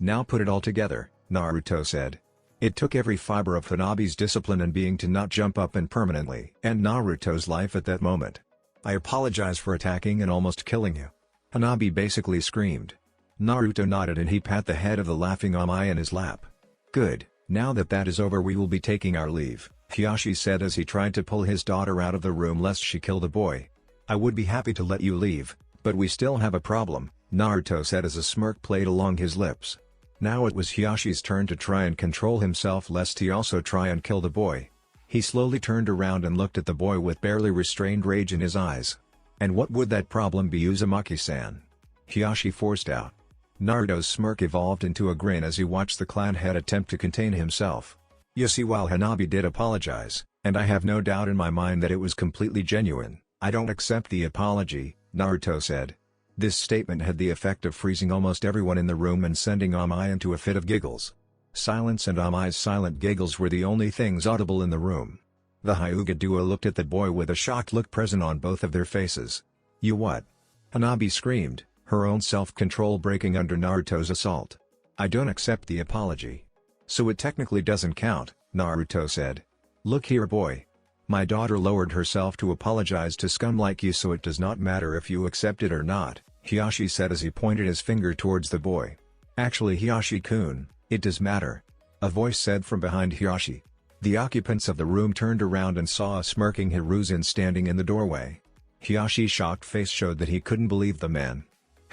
"Now put it all together," Naruto said. It took every fiber of Hanabi's discipline and being to not jump up and permanently end Naruto's life at that moment. "I apologize for attacking and almost killing you," Hanabi basically screamed. Naruto nodded and he pat the head of the laughing Amai in his lap. "Good, now that that is over we will be taking our leave," Hiyashi said as he tried to pull his daughter out of the room lest she kill the boy. "I would be happy to let you leave, but we still have a problem," Naruto said as a smirk played along his lips. Now it was Hiyashi's turn to try and control himself lest he also try and kill the boy. He slowly turned around and looked at the boy with barely restrained rage in his eyes. "And what would that problem be, Uzumaki-san?" Hiyashi forced out. Naruto's smirk evolved into a grin as he watched the clan head attempt to contain himself. "You see, while Hanabi did apologize, and I have no doubt in my mind that it was completely genuine, I don't accept the apology," Naruto said. This statement had the effect of freezing almost everyone in the room and sending Amai into a fit of giggles. Silence and Amai's silent giggles were the only things audible in the room. The Hyuga duo looked at the boy with a shocked look present on both of their faces. "You what?" Hanabi screamed, her own self-control breaking under Naruto's assault. "I don't accept the apology." "So it technically doesn't count," Naruto said. "Look here, boy. My daughter lowered herself to apologize to scum like you, so it does not matter if you accept it or not," Hiyashi said as he pointed his finger towards the boy. "Actually, Hiyashi-kun, it does matter," a voice said from behind Hiyashi. The occupants of the room turned around and saw a smirking Hiruzen standing in the doorway. Hiyashi's shocked face showed that he couldn't believe the man.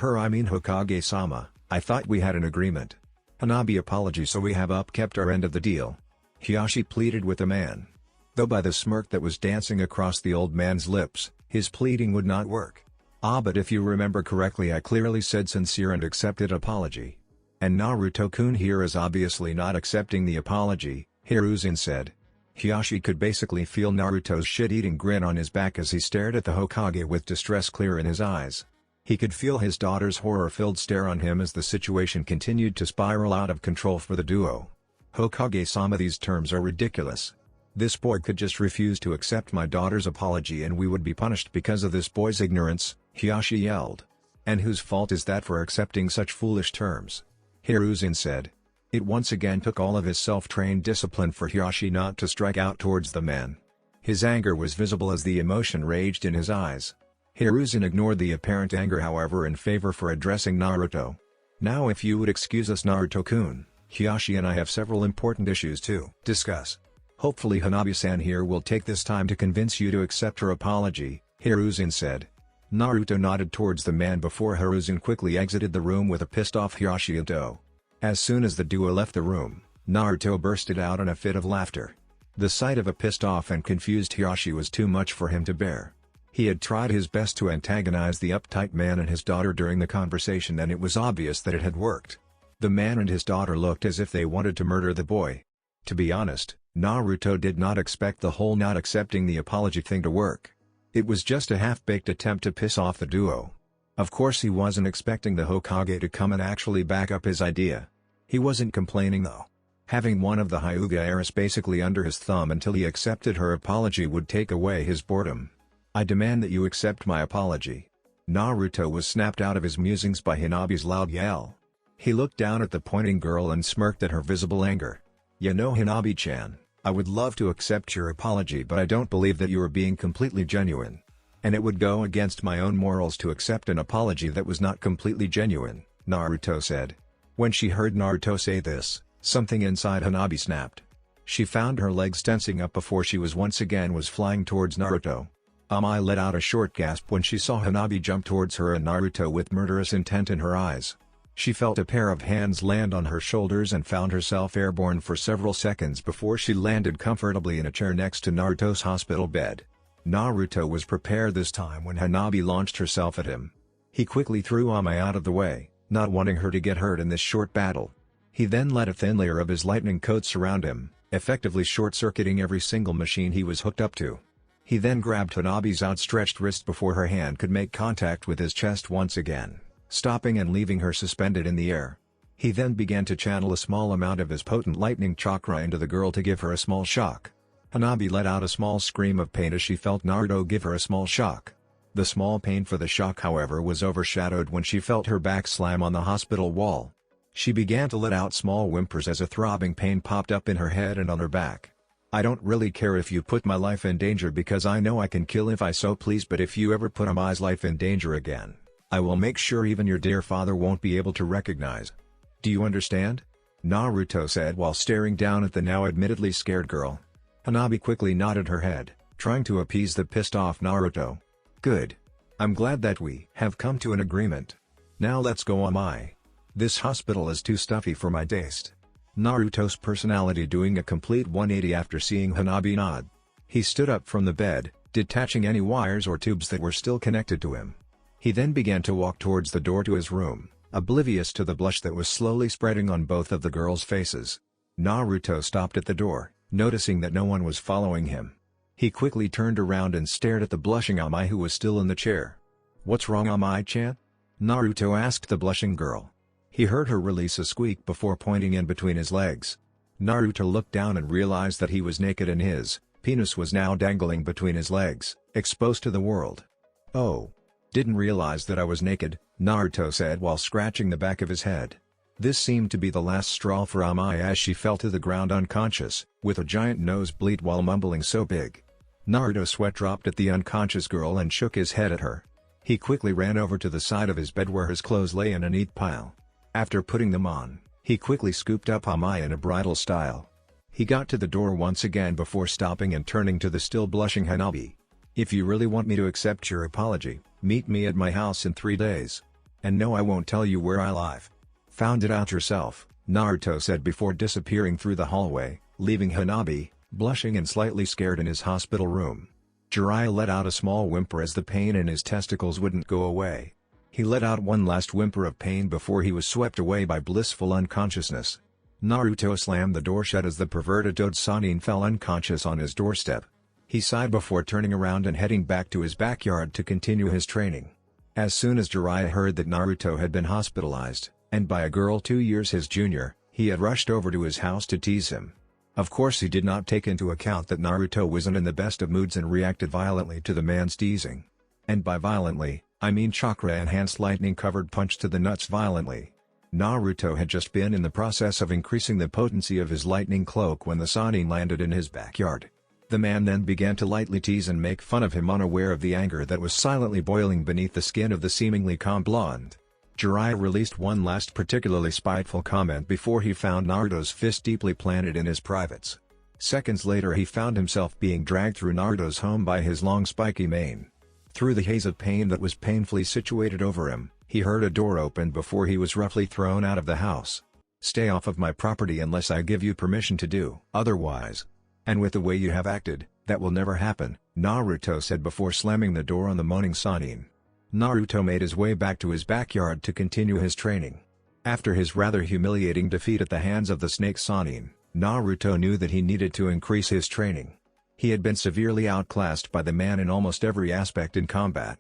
I mean Hokage-sama, I thought we had an agreement. Hanabi apology, so we have upkept our end of the deal," Hiyashi pleaded with the man. Though by the smirk that was dancing across the old man's lips, his pleading would not work. But if you remember correctly, I clearly said sincere and accepted apology. And Naruto-kun here is obviously not accepting the apology," Hiruzen said. Hiyashi could basically feel Naruto's shit-eating grin on his back as he stared at the Hokage with distress clear in his eyes. He could feel his daughter's horror-filled stare on him as the situation continued to spiral out of control for the duo. "Hokage-sama, these terms are ridiculous. This boy could just refuse to accept my daughter's apology and we would be punished because of this boy's ignorance," Hiyashi yelled. "And whose fault is that for accepting such foolish terms?" Hiruzen said. It once again took all of his self-trained discipline for Hiyashi not to strike out towards the man. His anger was visible as the emotion raged in his eyes. Hiruzen ignored the apparent anger, however, in favor for addressing Naruto. "Now if you would excuse us, Naruto-kun, Hiyashi and I have several important issues to discuss. Hopefully Hanabi-san here will take this time to convince you to accept her apology," Hiruzen said. Naruto nodded towards the man before Hiruzen quickly exited the room with a pissed-off Hiyashi in tow. As soon as the duo left the room, Naruto bursted out in a fit of laughter. The sight of a pissed-off and confused Hiyashi was too much for him to bear. He had tried his best to antagonize the uptight man and his daughter during the conversation, and it was obvious that it had worked. The man and his daughter looked as if they wanted to murder the boy. To be honest, Naruto did not expect the whole not accepting the apology thing to work. It was just a half-baked attempt to piss off the duo. Of course he wasn't expecting the Hokage to come and actually back up his idea. He wasn't complaining though. Having one of the Hyuga heiress basically under his thumb until he accepted her apology would take away his boredom. "I demand that you accept my apology." Naruto was snapped out of his musings by Hanabi's loud yell. He looked down at the pointing girl and smirked at her visible anger. "You know, Hanabi-chan, I would love to accept your apology, but I don't believe that you are being completely genuine. And it would go against my own morals to accept an apology that was not completely genuine," Naruto said. When she heard Naruto say this, something inside Hanabi snapped. She found her legs tensing up before she once again was flying towards Naruto. Amai let out a short gasp when she saw Hanabi jump towards her and Naruto with murderous intent in her eyes. She felt a pair of hands land on her shoulders and found herself airborne for several seconds before she landed comfortably in a chair next to Naruto's hospital bed. Naruto was prepared this time when Hanabi launched herself at him. He quickly threw Amai out of the way, not wanting her to get hurt in this short battle. He then let a thin layer of his lightning coat surround him, effectively short-circuiting every single machine he was hooked up to. He then grabbed Hanabi's outstretched wrist before her hand could make contact with his chest once again, stopping and leaving her suspended in the air. He then began to channel a small amount of his potent lightning chakra into the girl to give her a small shock. Hanabi let out a small scream of pain as she felt Naruto give her a small shock. The small pain for the shock, however, was overshadowed when she felt her back slam on the hospital wall. She began to let out small whimpers as a throbbing pain popped up in her head and on her back. "I don't really care if you put my life in danger because I know I can kill if I so please, but if you ever put Amai's life in danger again, I will make sure even your dear father won't be able to recognize. Do you understand?" Naruto said while staring down at the now admittedly scared girl. Hanabi quickly nodded her head, trying to appease the pissed-off Naruto. "Good. I'm glad that we have come to an agreement. Now let's go, Amai. This hospital is too stuffy for my taste." Naruto's personality doing a complete 180 after seeing Hanabi nod. He stood up from the bed, detaching any wires or tubes that were still connected to him. He then began to walk towards the door to his room, oblivious to the blush that was slowly spreading on both of the girls' faces. Naruto stopped at the door, noticing that no one was following him. He quickly turned around and stared at the blushing Amai who was still in the chair. "What's wrong, Amai-chan?" Naruto asked the blushing girl. He heard her release a squeak before pointing in between his legs. Naruto looked down and realized that he was naked and his penis was now dangling between his legs, exposed to the world. "Oh. Didn't realize that I was naked," Naruto said while scratching the back of his head. This seemed to be the last straw for Amai as she fell to the ground unconscious, with a giant nosebleed while mumbling so big. Naruto sweat dropped at the unconscious girl and shook his head at her. He quickly ran over to the side of his bed where his clothes lay in a neat pile. After putting them on, he quickly scooped up Amai in a bridal style. He got to the door once again before stopping and turning to the still blushing Hanabi. "If you really want me to accept your apology, meet me at my house in 3 days. And no, I won't tell you where I live. Found it out yourself," Naruto said before disappearing through the hallway, leaving Hanabi, blushing and slightly scared in his hospital room. Jiraiya let out a small whimper as the pain in his testicles wouldn't go away. He let out one last whimper of pain before he was swept away by blissful unconsciousness. Naruto slammed the door shut as the perverted Sanin fell unconscious on his doorstep. He sighed before turning around and heading back to his backyard to continue his training. As soon as Jiraiya heard that Naruto had been hospitalized, and by a girl 2 years his junior, he had rushed over to his house to tease him. Of course he did not take into account that Naruto wasn't in the best of moods and reacted violently to the man's teasing. And by violently, I mean chakra-enhanced lightning-covered punch to the nuts violently. Naruto had just been in the process of increasing the potency of his lightning cloak when the Sanin landed in his backyard. The man then began to lightly tease and make fun of him, unaware of the anger that was silently boiling beneath the skin of the seemingly calm blonde. Jiraiya released one last particularly spiteful comment before he found Naruto's fist deeply planted in his privates. Seconds later he found himself being dragged through Naruto's home by his long spiky mane. Through the haze of pain that was painfully situated over him, he heard a door open before he was roughly thrown out of the house. "Stay off of my property unless I give you permission to do otherwise. And with the way you have acted, that will never happen," Naruto said before slamming the door on the moaning Sanin. Naruto made his way back to his backyard to continue his training. After his rather humiliating defeat at the hands of the snake Sanin, Naruto knew that he needed to increase his training. He had been severely outclassed by the man in almost every aspect in combat.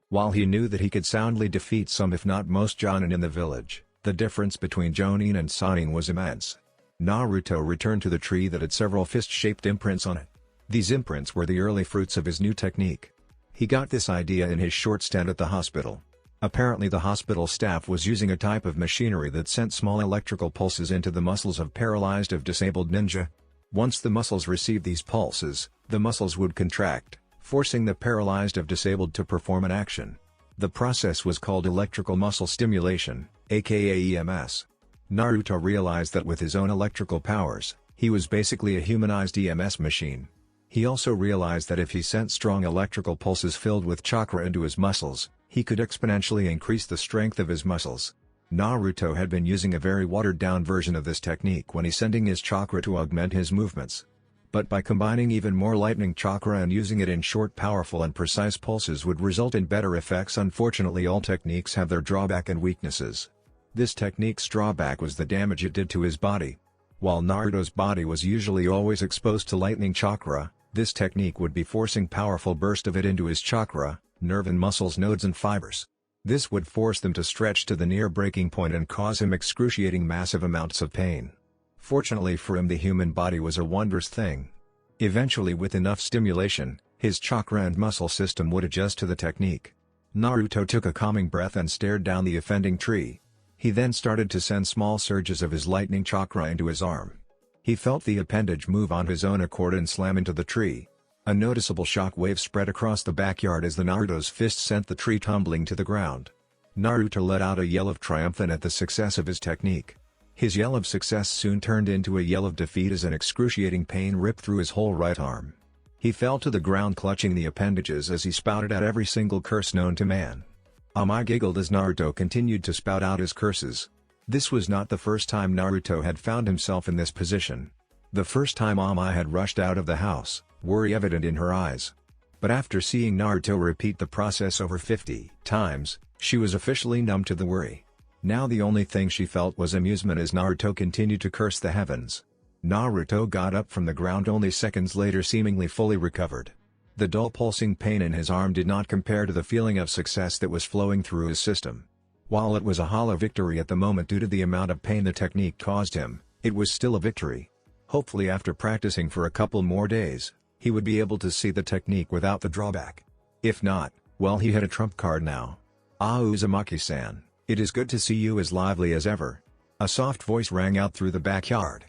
While he knew that he could soundly defeat some if not most Jonin in the village, the difference between Jonin and Sanin was immense. Naruto returned to the tree that had several fist-shaped imprints on it. These imprints were the early fruits of his new technique. He got this idea in his short stint at the hospital. Apparently the hospital staff was using a type of machinery that sent small electrical pulses into the muscles of paralyzed or disabled ninja. Once the muscles received these pulses, the muscles would contract, forcing the paralyzed or disabled to perform an action. The process was called electrical muscle stimulation, aka EMS. Naruto realized that with his own electrical powers, he was basically a humanized EMS machine. He also realized that if he sent strong electrical pulses filled with chakra into his muscles, he could exponentially increase the strength of his muscles. Naruto had been using a very watered-down version of this technique when he sending his chakra to augment his movements. But by combining even more lightning chakra and using it in short, powerful and precise pulses would result in better effects. Unfortunately, all techniques have their drawback and weaknesses. This technique's drawback was the damage it did to his body. While Naruto's body was usually always exposed to lightning chakra, this technique would be forcing powerful burst of it into his chakra, nerve and muscles nodes and fibers. This would force them to stretch to the near breaking point and cause him excruciating massive amounts of pain. Fortunately for him, the human body was a wondrous thing. Eventually, with enough stimulation, his chakra and muscle system would adjust to the technique. Naruto took a calming breath and stared down the offending tree. He then started to send small surges of his lightning chakra into his arm. He felt the appendage move on his own accord and slam into the tree. A noticeable shock wave spread across the backyard as the Naruto's fist sent the tree tumbling to the ground. Naruto let out a yell of triumph at the success of his technique. His yell of success soon turned into a yell of defeat as an excruciating pain ripped through his whole right arm. He fell to the ground clutching the appendages as he spouted out every single curse known to man. Amai giggled as Naruto continued to spout out his curses. This was not the first time Naruto had found himself in this position. The first time Amai had rushed out of the house, worry evident in her eyes. But after seeing Naruto repeat the process over 50 times, she was officially numb to the worry. Now the only thing she felt was amusement as Naruto continued to curse the heavens. Naruto got up from the ground only seconds later, seemingly fully recovered. The dull pulsing pain in his arm did not compare to the feeling of success that was flowing through his system. While it was a hollow victory at the moment due to the amount of pain the technique caused him, it was still a victory. Hopefully, after practicing for a couple more days, he would be able to see the technique without the drawback. If not, well, he had a trump card now. "Ah, Uzumaki-san, it is good to see you as lively as ever." A soft voice rang out through the backyard.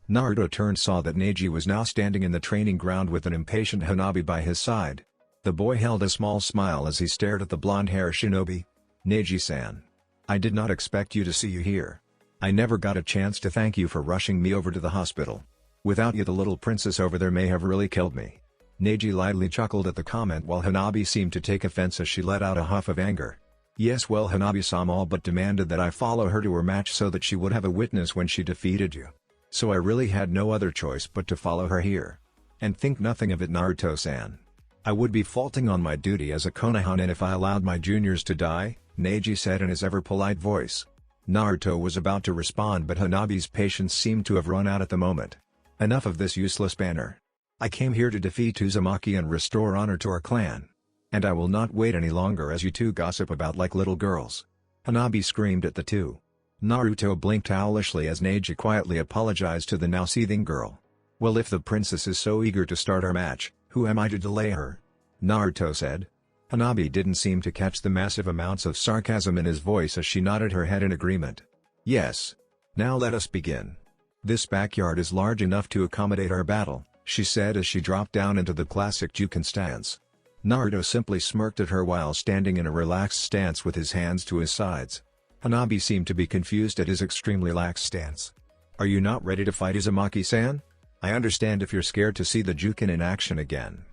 Naruto turned, saw that Neji was now standing in the training ground with an impatient Hanabi by his side. The boy held a small smile as he stared at the blonde-haired Shinobi. "Neji-san, I did not expect you to see you here. I never got a chance to thank you for rushing me over to the hospital. Without you, the little princess over there may have really killed me." Neji lightly chuckled at the comment while Hanabi seemed to take offense as she let out a huff of anger. "Yes, well, Hanabi-sama all but demanded that I follow her to her match so that she would have a witness when she defeated you. So I really had no other choice but to follow her here. And think nothing of it, Naruto-san. I would be faulting on my duty as a Konohana if I allowed my juniors to die," Neji said in his ever-polite voice. Naruto was about to respond, but Hanabi's patience seemed to have run out at the moment. "Enough of this useless banter. I came here to defeat Uzumaki and restore honor to our clan. And I will not wait any longer as you two gossip about like little girls." Hanabi screamed at the two. Naruto blinked owlishly as Neji quietly apologized to the now seething girl. "Well, if the princess is so eager to start our match, who am I to delay her?" Naruto said. Hanabi didn't seem to catch the massive amounts of sarcasm in his voice as she nodded her head in agreement. "Yes. Now let us begin. This backyard is large enough to accommodate our battle," she said as she dropped down into the classic Juken stance. Naruto simply smirked at her while standing in a relaxed stance with his hands to his sides. Hanabi seemed to be confused at his extremely lax stance. "Are you not ready to fight Uzumaki-san? I understand if you're scared to see the Juken in action again."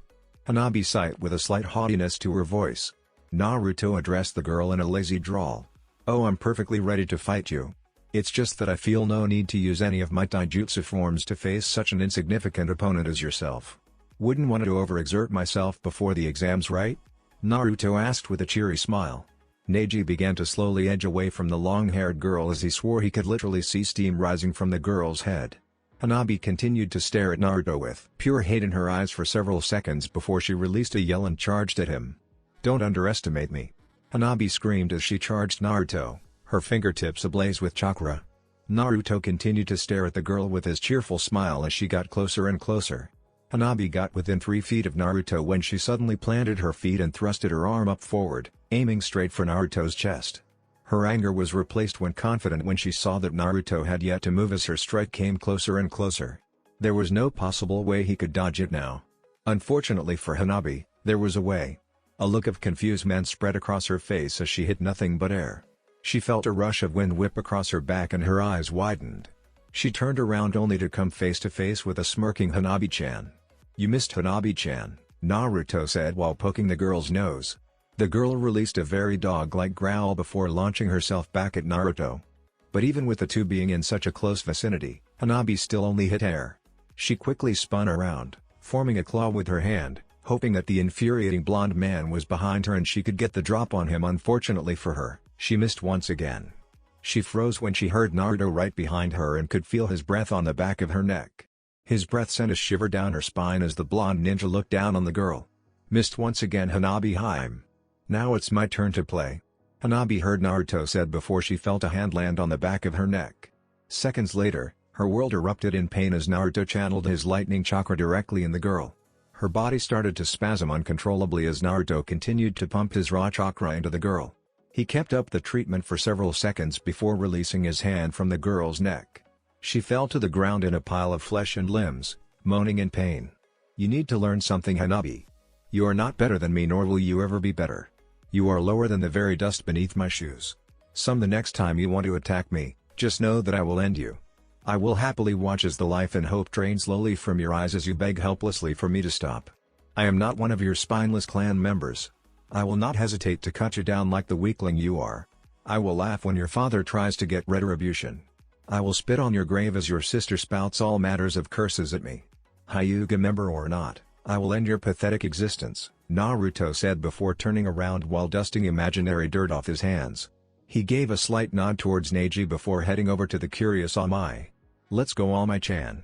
Hanabi sighed with a slight haughtiness to her voice. Naruto addressed the girl in a lazy drawl. "Oh, I'm perfectly ready to fight you. It's just that I feel no need to use any of my taijutsu forms to face such an insignificant opponent as yourself. Wouldn't want to overexert myself before the exams, right?" Naruto asked with a cheery smile. Neji began to slowly edge away from the long-haired girl as he swore he could literally see steam rising from the girl's head. Hanabi continued to stare at Naruto with pure hate in her eyes for several seconds before she released a yell and charged at him. "Don't underestimate me!" Hanabi screamed as she charged Naruto, her fingertips ablaze with chakra. Naruto continued to stare at the girl with his cheerful smile as she got closer and closer. Hanabi got within 3 feet of Naruto when she suddenly planted her feet and thrusted her arm up forward, aiming straight for Naruto's chest. Her anger was replaced when confident when she saw that Naruto had yet to move as her strike came closer and closer. There was no possible way he could dodge it now. Unfortunately for Hanabi, there was a way. A look of confusion spread across her face as she hit nothing but air. She felt a rush of wind whip across her back and her eyes widened. She turned around only to come face to face with a smirking Hanabi-chan. "You missed, Hanabi-chan," Naruto said while poking the girl's nose. The girl released a very dog-like growl before launching herself back at Naruto. But even with the two being in such a close vicinity, Hanabi still only hit air. She quickly spun around, forming a claw with her hand, hoping that the infuriating blonde man was behind her and she could get the drop on him. Unfortunately for her, she missed once again. She froze when she heard Naruto right behind her and could feel his breath on the back of her neck. His breath sent a shiver down her spine as the blonde ninja looked down on the girl. "Missed once again, Hanabi-hime. Now it's my turn to play," Hanabi heard Naruto said before she felt a hand land on the back of her neck. Seconds later, her world erupted in pain as Naruto channeled his lightning chakra directly in the girl. Her body started to spasm uncontrollably as Naruto continued to pump his raw chakra into the girl. He kept up the treatment for several seconds before releasing his hand from the girl's neck. She fell to the ground in a pile of flesh and limbs, moaning in pain. "You need to learn something, Hanabi. You are not better than me, nor will you ever be better. You are lower than the very dust beneath my shoes. The next time you want to attack me, just know that I will end you. I will happily watch as the life and hope drain slowly from your eyes as you beg helplessly for me to stop. I am not one of your spineless clan members. I will not hesitate to cut you down like the weakling you are. I will laugh when your father tries to get retribution. I will spit on your grave as your sister spouts all matters of curses at me. Hyuga member or not, I will end your pathetic existence," Naruto said before turning around while dusting imaginary dirt off his hands. He gave a slight nod towards Neji before heading over to the curious Amai. "Let's go, Amai-chan.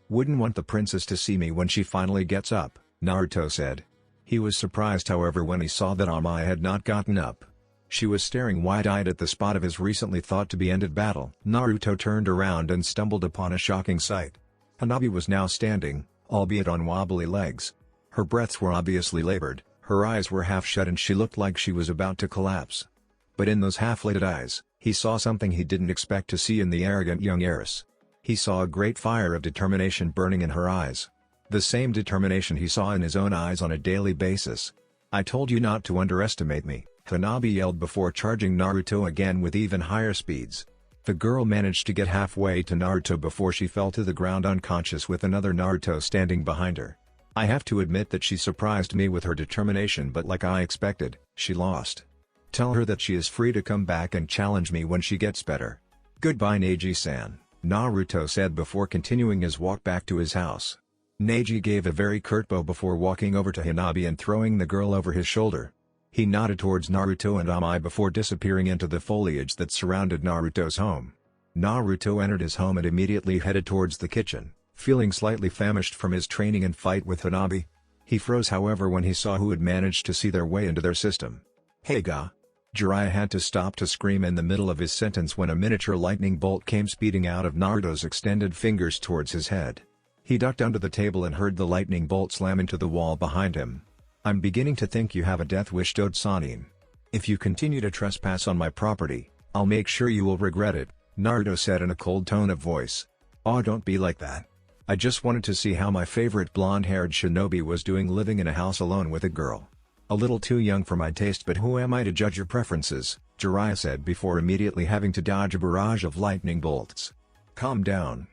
Wouldn't want the princess to see me when she finally gets up," Naruto said. He was surprised however when he saw that Amai had not gotten up. She was staring wide-eyed at the spot of his recently thought-to-be-ended battle. Naruto turned around and stumbled upon a shocking sight. Hanabi was now standing, albeit on wobbly legs. Her breaths were obviously labored, her eyes were half shut and she looked like she was about to collapse. But in those half-lidded eyes, he saw something he didn't expect to see in the arrogant young heiress. He saw a great fire of determination burning in her eyes. The same determination he saw in his own eyes on a daily basis. "I told you not to underestimate me," Hanabi yelled before charging Naruto again with even higher speeds. The girl managed to get halfway to Naruto before she fell to the ground unconscious with another Naruto standing behind her. "I have to admit that she surprised me with her determination, but like I expected, she lost. Tell her that she is free to come back and challenge me when she gets better." "Goodbye, Neji-san," Naruto said before continuing his walk back to his house. Neji gave a very curt bow before walking over to Hanabi and throwing the girl over his shoulder. He nodded towards Naruto and Amai before disappearing into the foliage that surrounded Naruto's home. Naruto entered his home and immediately headed towards the kitchen, feeling slightly famished from his training and fight with Hanabi. He froze however when he saw who had managed to see their way into their system. "Hey ga!" Jiraiya had to stop to scream in the middle of his sentence when a miniature lightning bolt came speeding out of Naruto's extended fingers towards his head. He ducked under the table and heard the lightning bolt slam into the wall behind him. "I'm beginning to think you have a death wish, Tode-sanin. If you continue to trespass on my property, I'll make sure you will regret it," Naruto said in a cold tone of voice. "Aw, don't be like that. I just wanted to see how my favorite blonde-haired shinobi was doing living in a house alone with a girl. A little too young for my taste, but who am I to judge your preferences?" Jiraiya said before immediately having to dodge a barrage of lightning bolts. "Calm down.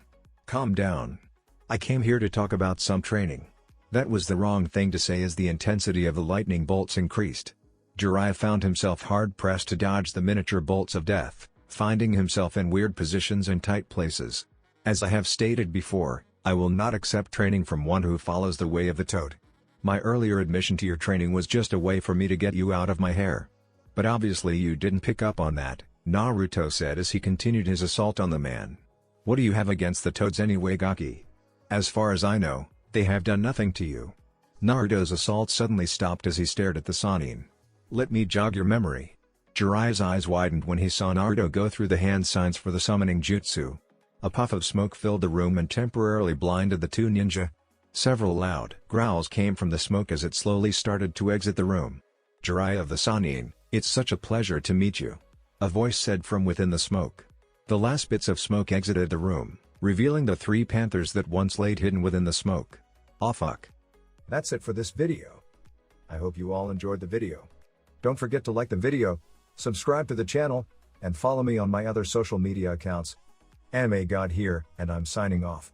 Calm down. I came here to talk about some training." That was the wrong thing to say as the intensity of the lightning bolts increased. Jiraiya found himself hard-pressed to dodge the miniature bolts of death, finding himself in weird positions and tight places. "As I have stated before, I will not accept training from one who follows the way of the toad. My earlier admission to your training was just a way for me to get you out of my hair. But obviously you didn't pick up on that," Naruto said as he continued his assault on the man. "What do you have against the toads anyway, Gaki? As far as I know, they have done nothing to you." Naruto's assault suddenly stopped as he stared at the Sannin. "Let me jog your memory." Jiraiya's eyes widened when he saw Naruto go through the hand signs for the summoning jutsu. A puff of smoke filled the room and temporarily blinded the two ninja. Several loud growls came from the smoke as it slowly started to exit the room. Jiraiya of the Sannin, it's such a pleasure to meet you. A voice said from within the smoke. The last bits of smoke exited the room, revealing the three panthers that once laid hidden within the smoke. Aw fuck. That's it for this video. I hope you all enjoyed the video. Don't forget to like the video, subscribe to the channel, and follow me on my other social media accounts. Anime God here, and I'm signing off.